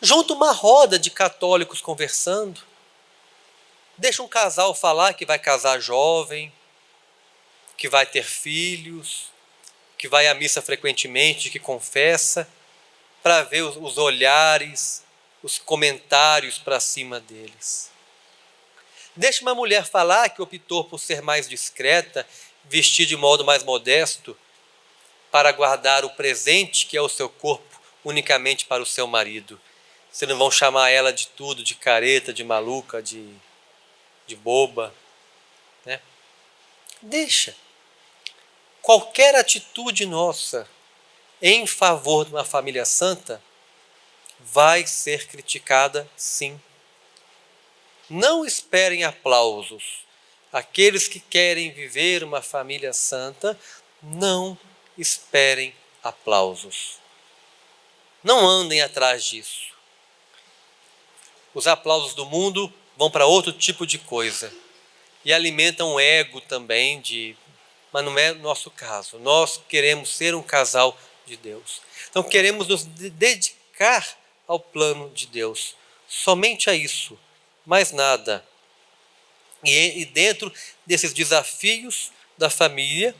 Junta uma roda de católicos conversando. Deixa um casal falar que vai casar jovem, que vai ter filhos, que vai à missa frequentemente, que confessa, para ver os olhares, os comentários para cima deles. Deixa uma mulher falar que optou por ser mais discreta, vestir de modo mais modesto, para guardar o presente que é o seu corpo unicamente para o seu marido. Vocês não vão chamar ela de tudo, de careta, de maluca, de boba, né? Deixa. Qualquer atitude nossa em favor de uma família santa vai ser criticada, sim. Não esperem aplausos. Aqueles que querem viver uma família santa, não esperem aplausos. Não andem atrás disso. Os aplausos do mundo vão para outro tipo de coisa. E alimentam o ego também, mas não é o nosso caso. Nós queremos ser um casal de Deus. Então queremos nos dedicar ao plano de Deus. Somente a isso. Mais nada. E dentro desses desafios da família,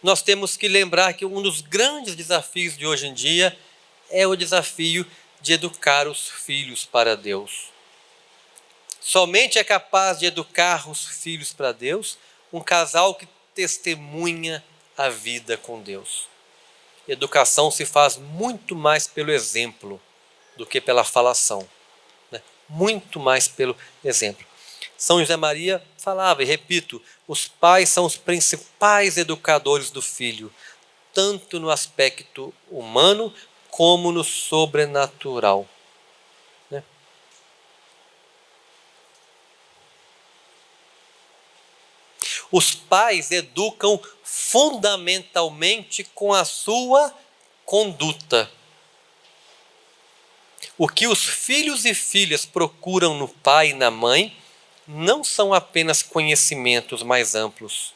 nós temos que lembrar que um dos grandes desafios de hoje em dia é o desafio de educar os filhos para Deus. Somente é capaz de educar os filhos para Deus um casal que testemunha a vida com Deus. Educação se faz muito mais pelo exemplo do que pela falação, né? Muito mais pelo exemplo. São José Maria falava, e repito, os pais são os principais educadores do filho, tanto no aspecto humano como no sobrenatural, né? Os pais educam fundamentalmente com a sua conduta. O que os filhos e filhas procuram no pai e na mãe não são apenas conhecimentos mais amplos,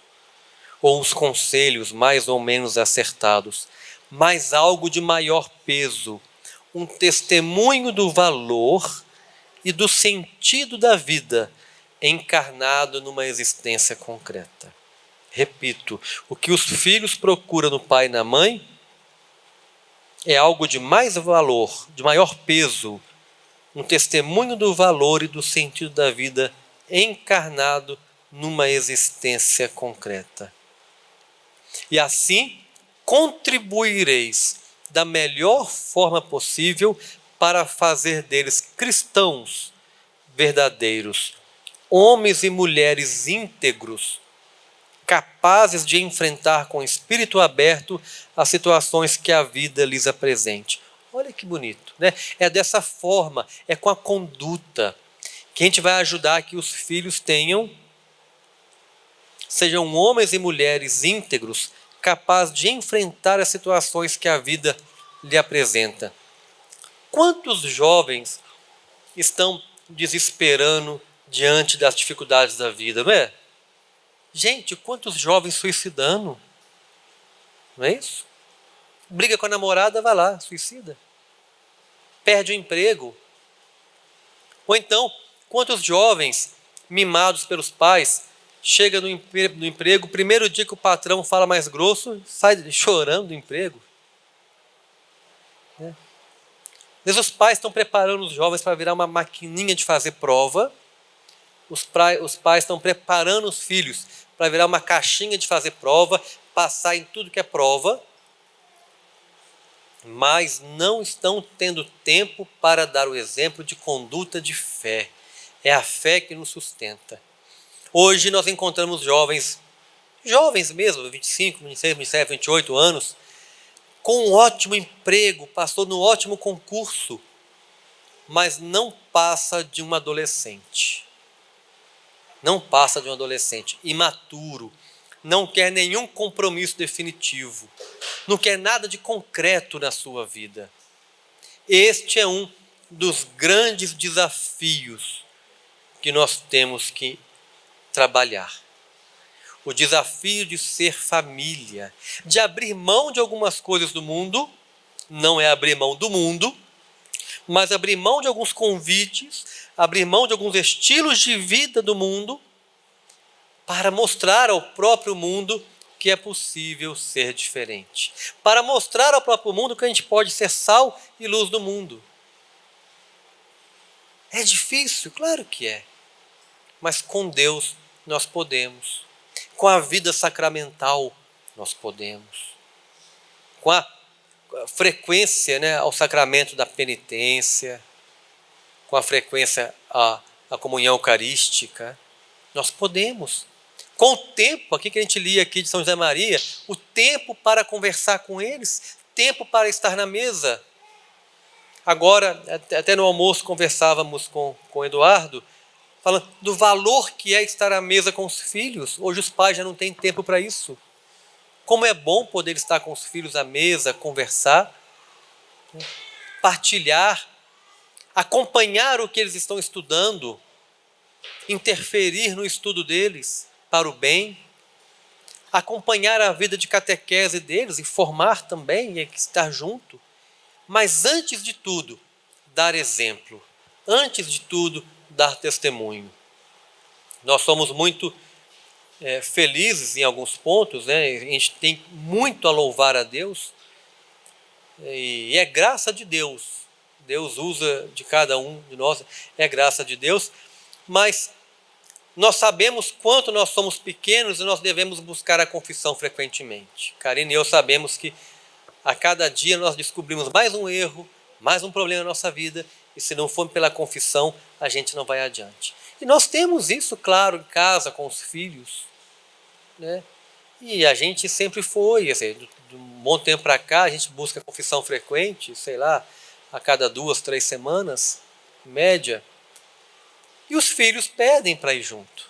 ou os conselhos mais ou menos acertados, mas algo de maior peso, um testemunho do valor e do sentido da vida encarnado numa existência concreta. Repito, o que os filhos procuram no pai e na mãe é algo de mais valor, de maior peso, um testemunho do valor e do sentido da vida encarnado numa existência concreta. E assim contribuireis da melhor forma possível para fazer deles cristãos verdadeiros, homens e mulheres íntegros, capazes de enfrentar com espírito aberto as situações que a vida lhes apresente. Olha que bonito, né? É dessa forma, é com a conduta que a gente vai ajudar que os filhos sejam homens e mulheres íntegros, capazes de enfrentar as situações que a vida lhe apresenta. Quantos jovens estão desesperando diante das dificuldades da vida, não é? Gente, quantos jovens suicidando? Não é isso? Briga com a namorada, vai lá, suicida. Perde o emprego. Ou então, quantos jovens mimados pelos pais chegam no emprego, primeiro dia que o patrão fala mais grosso, sai chorando do emprego. Às vezes os pais estão preparando os jovens para virar uma maquininha de fazer prova. Os pais estão preparando os filhos para virar uma caixinha de fazer prova, passar em tudo que é prova, mas não estão tendo tempo para dar o exemplo de conduta de fé. É a fé que nos sustenta. Hoje nós encontramos jovens mesmo, 25, 26, 27, 28 anos, com um ótimo emprego, passou no ótimo concurso, mas não passa de um adolescente. Não passa de um adolescente imaturo, não quer nenhum compromisso definitivo, não quer nada de concreto na sua vida. Este é um dos grandes desafios que nós temos que trabalhar. O desafio de ser família, de abrir mão de algumas coisas do mundo, não é abrir mão do mundo, mas abrir mão de alguns convites, abrir mão de alguns estilos de vida do mundo, para mostrar ao próprio mundo que é possível ser diferente, para mostrar ao próprio mundo que a gente pode ser sal e luz do mundo. É difícil? Claro que é. Mas com Deus nós podemos. Com a vida sacramental nós podemos. Com a frequência, né, ao sacramento da penitência, com a frequência à comunhão eucarística, nós podemos. Com o tempo, aqui que a gente lia aqui de São José Maria, o tempo para conversar com eles, tempo para estar na mesa. Agora, até no almoço conversávamos com o Eduardo, falando do valor que é estar à mesa com os filhos. Hoje os pais já não têm tempo para isso. Como é bom poder estar com os filhos à mesa, conversar, partilhar, acompanhar o que eles estão estudando, interferir no estudo deles para o bem, acompanhar a vida de catequese deles e formar também e estar junto. Mas antes de tudo, dar exemplo. Antes de tudo, dar testemunho. Nós somos muito felizes em alguns pontos, né? A gente tem muito a louvar a Deus, e é graça de Deus. Deus usa de cada um de nós, é graça de Deus, mas nós sabemos quanto nós somos pequenos e nós devemos buscar a confissão frequentemente. Karina e eu sabemos que a cada dia nós descobrimos mais um erro, mais um problema na nossa vida, e se não for pela confissão, a gente não vai adiante. E nós temos isso, claro, em casa, com os filhos, né? E a gente sempre foi, assim, de um bom tempo para cá, a gente busca confissão frequente, sei lá, a cada 2, 3 semanas, em média, e os filhos pedem para ir junto.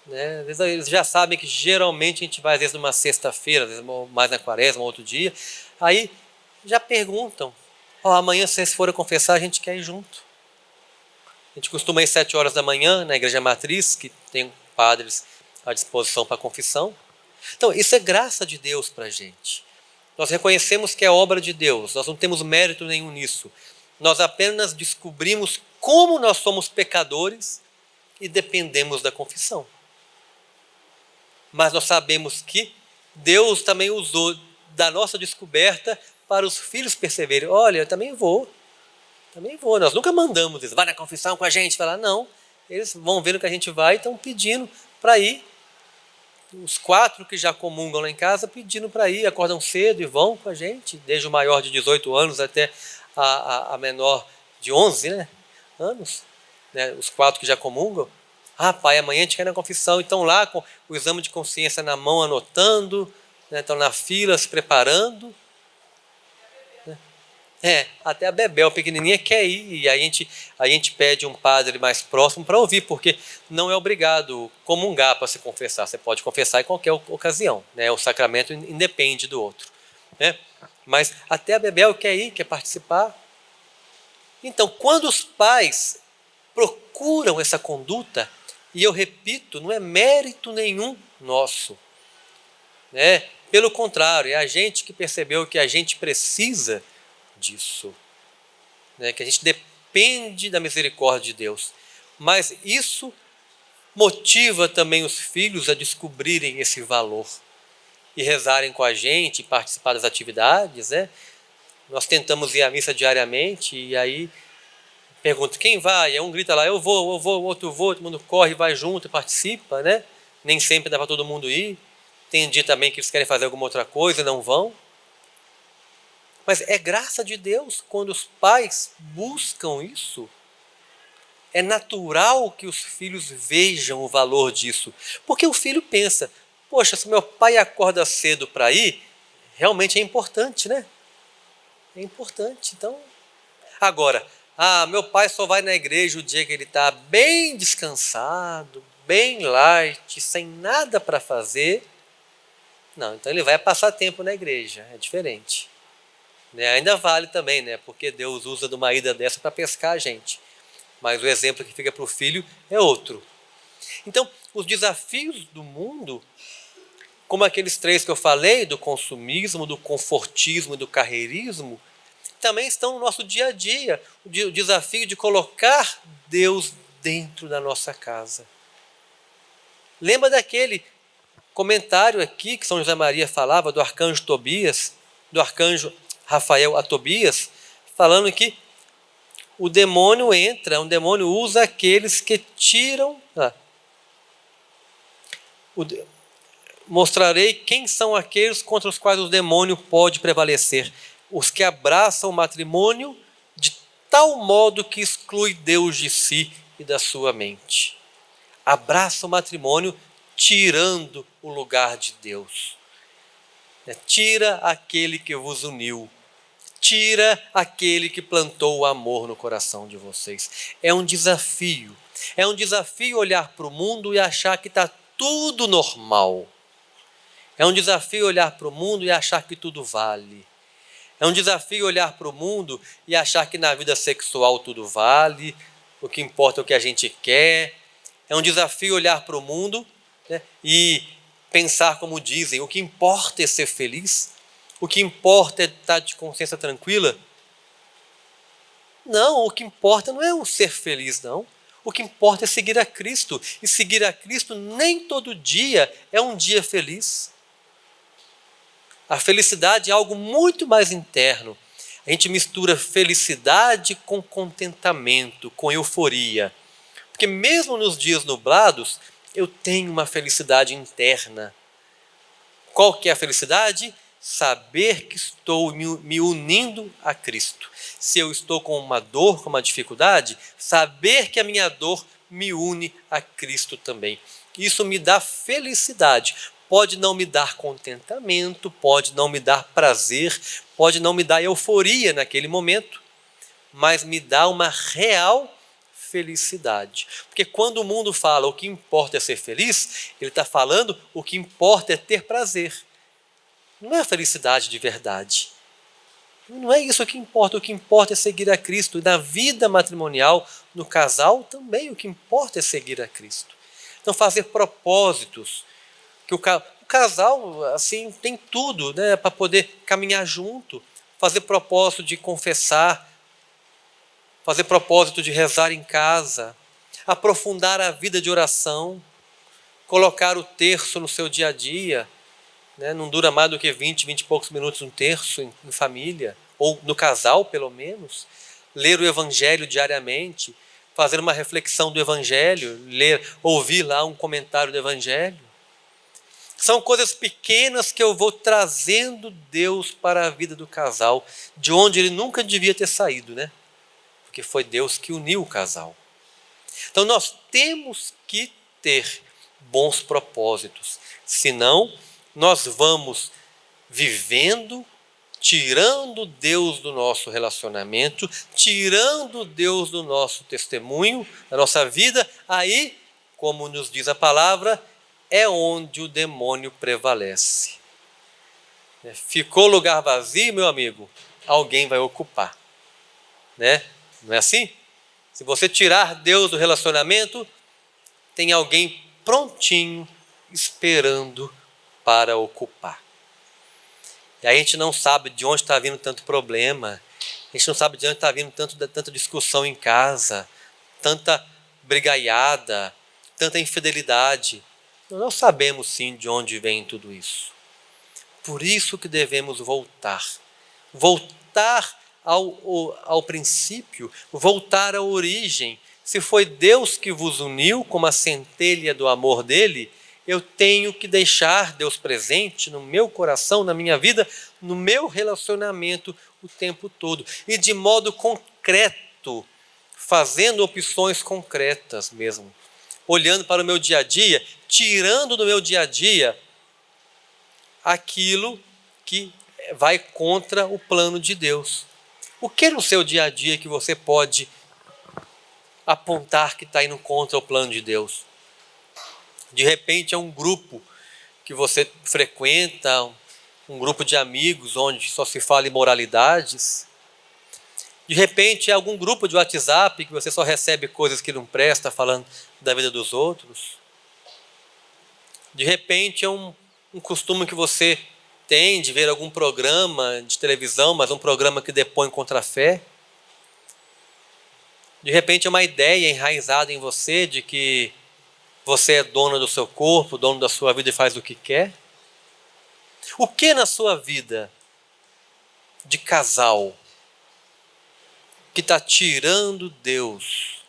Né? Eles já sabem que geralmente a gente vai, às vezes, numa sexta-feira, às vezes mais na quaresma, outro dia, aí já perguntam, amanhã se vocês forem confessar, a gente quer ir junto. A gente costuma ir às 7 horas da manhã na igreja matriz, que tem padres à disposição para a confissão. Então, isso é graça de Deus para a gente. Nós reconhecemos que é obra de Deus, nós não temos mérito nenhum nisso. Nós apenas descobrimos como nós somos pecadores e dependemos da confissão. Mas nós sabemos que Deus também usou da nossa descoberta para os filhos perceberem. Olha, eu também vou. Nós nunca mandamos eles, vai na confissão com a gente. Falar, não, eles vão vendo que a gente vai e estão pedindo para ir. Os 4 que já comungam lá em casa pedindo para ir, acordam cedo e vão com a gente, desde o maior de 18 anos até a menor de 11 anos, né, os 4 que já comungam. Pai, amanhã a gente quer ir na confissão. Então lá com o exame de consciência na mão, anotando, né, estão na fila, se preparando. Até a Bebel, pequenininha, quer ir. E a gente pede um padre mais próximo para ouvir, porque não é obrigado comungar para se confessar. Você pode confessar em qualquer ocasião. Né? O sacramento independe do outro. Né? Mas até a Bebel quer ir, quer participar. Então, quando os pais procuram essa conduta, e eu repito, não é mérito nenhum nosso. Né? Pelo contrário, é a gente que percebeu que a gente precisa disso. Né? Que a gente depende da misericórdia de Deus. Mas isso motiva também os filhos a descobrirem esse valor. E rezarem com a gente, participar das atividades. Né? Nós tentamos ir à missa diariamente e aí pergunta, quem vai? Aí um grita lá, eu vou, o outro vou, todo mundo corre, vai junto e participa, né? Nem sempre dá para todo mundo ir. Tem dia também que eles querem fazer alguma outra coisa e não vão. Mas é graça de Deus quando os pais buscam isso. É natural que os filhos vejam o valor disso. Porque o filho pensa, poxa, se meu pai acorda cedo para ir, realmente é importante, né? É importante. Então, agora, meu pai só vai na igreja o dia que ele está bem descansado, bem light, sem nada para fazer. Não, então ele vai passar tempo na igreja, é diferente. Né? Ainda vale também, né? Porque Deus usa de uma ida dessa para pescar a gente. Mas o exemplo que fica para o filho é outro. Então, os desafios do mundo, como aqueles 3 que eu falei, do consumismo, do confortismo e do carreirismo, também estão no nosso dia a dia. O desafio de colocar Deus dentro da nossa casa. Lembra daquele comentário aqui que São José Maria falava do arcanjo Tobias, do arcanjo Rafael a Tobias, falando que o demônio entra, o demônio usa aqueles que tiram. Mostrarei quem são aqueles contra os quais o demônio pode prevalecer. Os que abraçam o matrimônio de tal modo que exclui Deus de si e da sua mente. Abraça o matrimônio tirando o lugar de Deus. Tira aquele que vos uniu. Tira aquele que plantou o amor no coração de vocês. É um desafio. É um desafio olhar para o mundo e achar que está tudo normal. É um desafio olhar para o mundo e achar que tudo vale. É um desafio olhar para o mundo e achar que na vida sexual tudo vale, o que importa é o que a gente quer. É um desafio olhar para o mundo, né, e pensar como dizem, o que importa é ser feliz, o que importa é estar de consciência tranquila. Não, o que importa não é o ser feliz, não. O que importa é seguir a Cristo. E seguir a Cristo nem todo dia é um dia feliz. A felicidade é algo muito mais interno. A gente mistura felicidade com contentamento, com euforia. Porque mesmo nos dias nublados, eu tenho uma felicidade interna. Qual que é a felicidade? Saber que estou me unindo a Cristo. Se eu estou com uma dor, com uma dificuldade, saber que a minha dor me une a Cristo também. Isso me dá felicidade. Pode não me dar contentamento, pode não me dar prazer, pode não me dar euforia naquele momento, mas me dá uma real felicidade. Porque quando o mundo fala o que importa é ser feliz, ele está falando o que importa é ter prazer. Não é a felicidade de verdade. Não é isso que importa. O que importa é seguir a Cristo. E na vida matrimonial, no casal, também o que importa é seguir a Cristo. Então, fazer propósitos. Que o casal assim, tem tudo, né, para poder caminhar junto. Fazer propósito de confessar. Fazer propósito de rezar em casa. Aprofundar a vida de oração. Colocar o terço no seu dia a dia. Não dura mais do que 20 e poucos minutos um terço em família, ou no casal pelo menos. Ler o Evangelho diariamente, fazer uma reflexão do Evangelho, ouvir lá um comentário do Evangelho. São coisas pequenas que eu vou trazendo Deus para a vida do casal, de onde ele nunca devia ter saído, né? Porque foi Deus que uniu o casal. Então nós temos que ter bons propósitos, senão nós vamos vivendo, tirando Deus do nosso relacionamento, tirando Deus do nosso testemunho, da nossa vida. Aí, como nos diz a palavra, é onde o demônio prevalece. Ficou lugar vazio, meu amigo, alguém vai ocupar. Não é assim? Se você tirar Deus do relacionamento, tem alguém prontinho, esperando para ocupar. E aí a gente não sabe de onde está vindo tanto problema, a gente não sabe de onde está vindo tanta discussão em casa, tanta brigaiada, tanta infidelidade. Nós sabemos sim de onde vem tudo isso. Por isso que devemos voltar ao princípio, voltar à origem. Se foi Deus que vos uniu como a centelha do amor dele, eu tenho que deixar Deus presente no meu coração, na minha vida, no meu relacionamento o tempo todo. E de modo concreto, fazendo opções concretas mesmo. Olhando para o meu dia a dia, tirando do meu dia a dia aquilo que vai contra o plano de Deus. O que no seu dia a dia que você pode apontar que está indo contra o plano de Deus? De repente é um grupo que você frequenta, um grupo de amigos onde só se fala imoralidades. De repente é algum grupo de WhatsApp que você só recebe coisas que não prestam, falando da vida dos outros. De repente é um costume que você tem de ver algum programa de televisão, mas um programa que depõe contra a fé. De repente é uma ideia enraizada em você de que Você é dona do seu corpo, dono da sua vida e faz o que quer? O que na sua vida de casal que está tirando Deus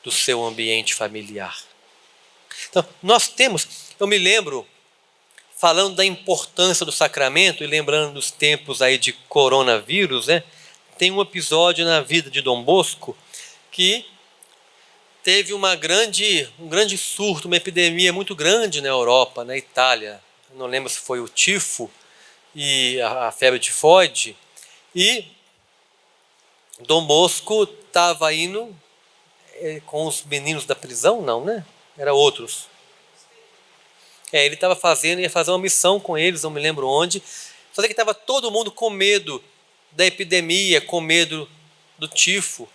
do seu ambiente familiar? Então, nós temos, eu me lembro, falando da importância do sacramento e lembrando dos tempos aí de coronavírus, né? Tem um episódio na vida de Dom Bosco que teve um grande surto, uma epidemia muito grande na Europa, na Itália. Eu não lembro se foi o tifo e a febre tifoide. E Dom Bosco estava indo com os meninos da prisão, não, né? Era outros. Ele estava ia fazer uma missão com eles, não me lembro onde. Só que estava todo mundo com medo da epidemia, com medo do tifo.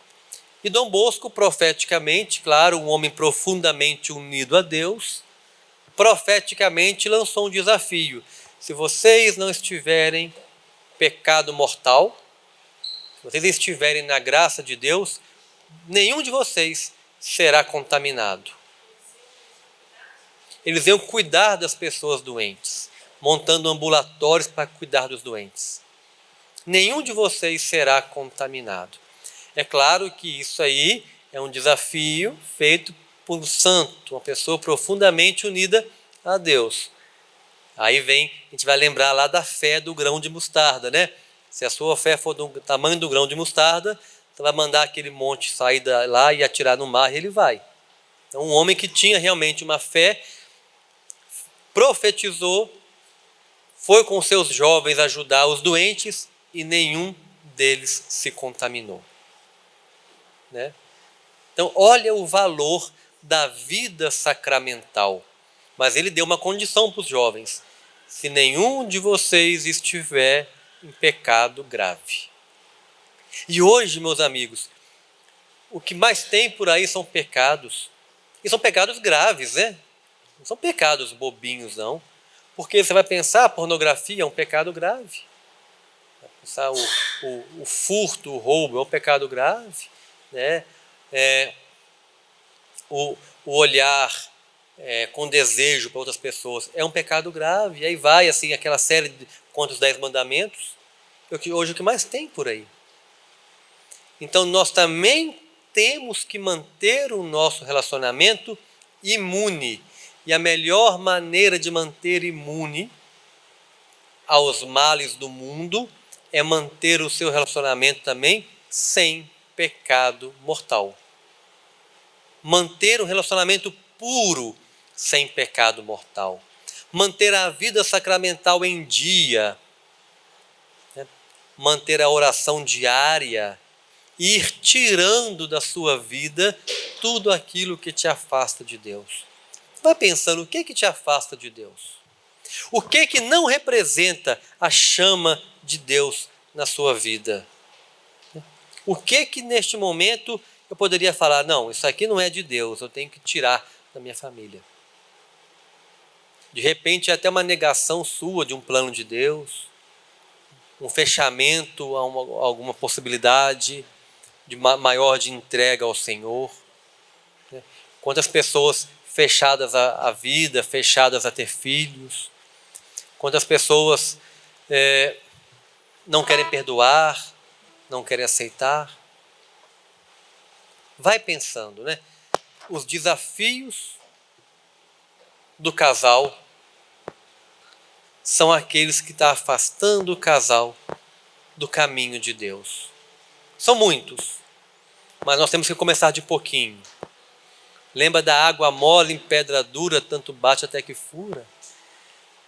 E Dom Bosco, profeticamente, claro, um homem profundamente unido a Deus, profeticamente lançou um desafio. Se vocês não estiverem pecado mortal, se vocês estiverem na graça de Deus, nenhum de vocês será contaminado. Eles iam cuidar das pessoas doentes, montando ambulatórios para cuidar dos doentes. Nenhum de vocês será contaminado. É claro que isso aí é um desafio feito por um santo, uma pessoa profundamente unida a Deus. Aí a gente vai lembrar lá da fé do grão de mostarda, né? Se a sua fé for do tamanho do grão de mostarda, você vai mandar aquele monte sair lá e atirar no mar e ele vai. Então, um homem que tinha realmente uma fé, profetizou, foi com seus jovens ajudar os doentes e nenhum deles se contaminou. Né? Então, olha o valor da vida sacramental. Mas ele deu uma condição para os jovens: se nenhum de vocês estiver em pecado grave. E hoje, meus amigos, o que mais tem por aí são pecados. E são pecados graves, né? Não são pecados bobinhos, não. Porque você vai pensar, a pornografia é um pecado grave. Vai pensar o furto, o roubo é um pecado grave. Né? O olhar com desejo para outras pessoas é um pecado grave. E aí vai assim, aquela série contra os 10 mandamentos. Hoje o que mais tem por aí. Então nós também temos que manter o nosso relacionamento imune. E a melhor maneira de manter imune aos males do mundo é manter o seu relacionamento também sem pecado mortal. Manter um relacionamento puro sem pecado mortal. Manter a vida sacramental em dia. Né? Manter a oração diária. Ir tirando da sua vida tudo aquilo que te afasta de Deus. Vai pensando, o que te afasta de Deus? O que não representa a chama de Deus na sua vida? O que neste momento eu poderia falar, não, isso aqui não é de Deus, eu tenho que tirar da minha família? De repente, é até uma negação sua de um plano de Deus, um fechamento a alguma possibilidade maior de entrega ao Senhor. Quantas pessoas fechadas à vida, fechadas a ter filhos, quantas pessoas não querem perdoar, não querem aceitar. Vai pensando, né? Os desafios do casal são aqueles que estão afastando o casal do caminho de Deus. São muitos, mas nós temos que começar de pouquinho. Lembra da água mole em pedra dura, tanto bate até que fura?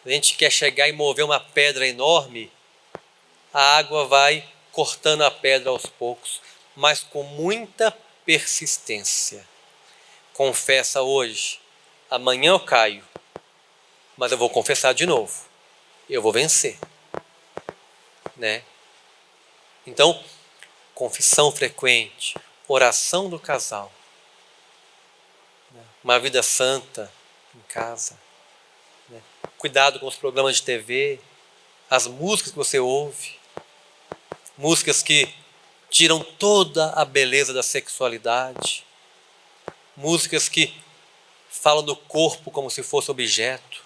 A gente quer chegar e mover uma pedra enorme, a água vai cortando a pedra aos poucos, mas com muita persistência. Confessa hoje, amanhã eu caio, mas eu vou confessar de novo, eu vou vencer. Né? Então, confissão frequente, oração do casal, uma vida santa em casa, né? Cuidado com os programas de TV, as músicas que você ouve, músicas que tiram toda a beleza da sexualidade, músicas que falam do corpo como se fosse objeto.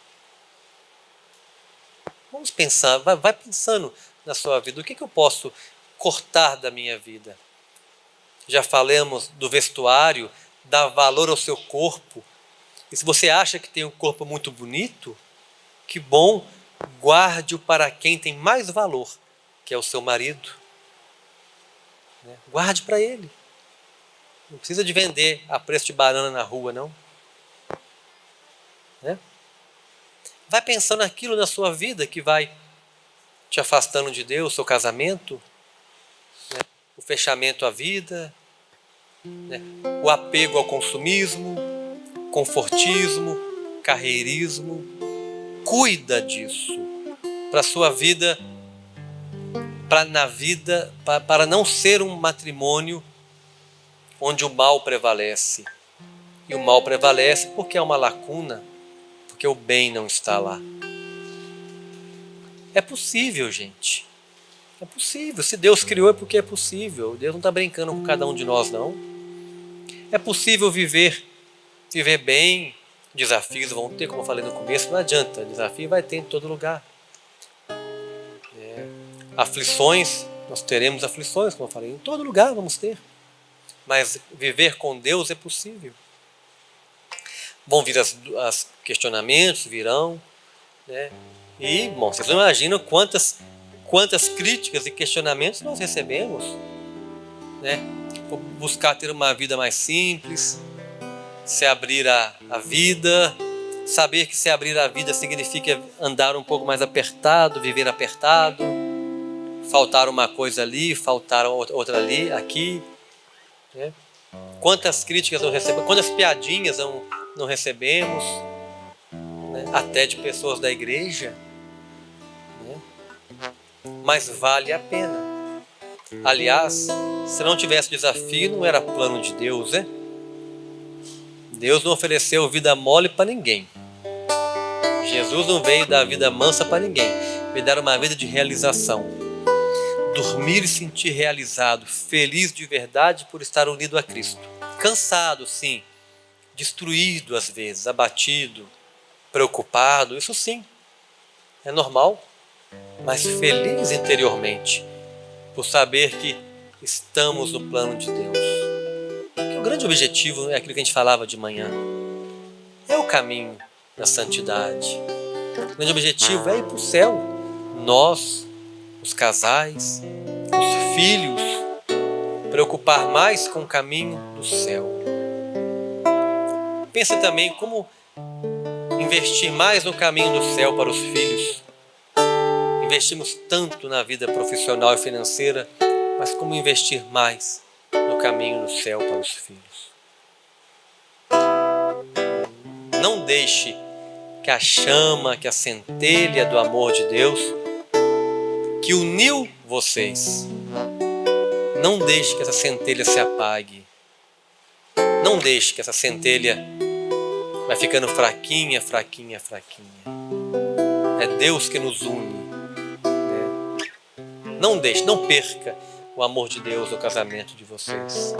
Vamos pensar, vai pensando na sua vida, o que eu posso cortar da minha vida? Já falamos do vestuário, dar valor ao seu corpo. E se você acha que tem um corpo muito bonito, que bom, guarde-o para quem tem mais valor, que é o seu marido. Guarde para ele. Não precisa de vender a preço de banana na rua, não. Vai pensando naquilo na sua vida que vai te afastando de Deus, seu casamento, o fechamento à vida, o apego ao consumismo, confortismo, carreirismo. Cuida disso para a sua vida, para não ser um matrimônio onde o mal prevalece. E o mal prevalece porque é uma lacuna, porque o bem não está lá. É possível, gente. É possível. Se Deus criou é porque é possível. Deus não está brincando com cada um de nós, não. É possível viver bem. Desafios vão ter, como eu falei no começo, não adianta. Desafio vai ter em todo lugar. Aflições, nós teremos aflições, como eu falei. Em todo lugar vamos ter. Mas viver com Deus é possível. Vão vir os questionamentos, virão. E, bom, vocês não imaginam quantas críticas e questionamentos nós recebemos, por buscar ter uma vida mais simples, se abrir à vida, saber que se abrir à vida significa andar um pouco mais apertado, viver apertado, faltar uma coisa ali, faltar outra ali, aqui. Quantas críticas não recebemos, quantas piadinhas não recebemos, até de pessoas da igreja. Mas vale a pena. Aliás, se não tivesse desafio, não era plano de Deus, Deus não ofereceu vida mole para ninguém. Jesus não veio dar vida mansa para ninguém. Veio dar uma vida de realização. Dormir e sentir realizado, feliz de verdade por estar unido a Cristo. Cansado, sim. Destruído às vezes, abatido, preocupado, isso sim, é normal. Mas feliz interiormente, por saber que estamos no plano de Deus. Que o grande objetivo é aquilo que a gente falava de manhã. É o caminho da santidade. O grande objetivo é ir para o céu. Nós, os casais, os filhos, preocupar mais com o caminho do céu. Pense também como investir mais no caminho do céu para os filhos. Investimos tanto na vida profissional e financeira, mas como investir mais no caminho do céu para os filhos? Não deixe que a chama, que a centelha do amor de Deus, que uniu vocês, não deixe que essa centelha se apague. Não deixe que essa centelha vai ficando fraquinha, fraquinha, fraquinha. É Deus que nos une. Não deixe, não perca o amor de Deus no casamento de vocês.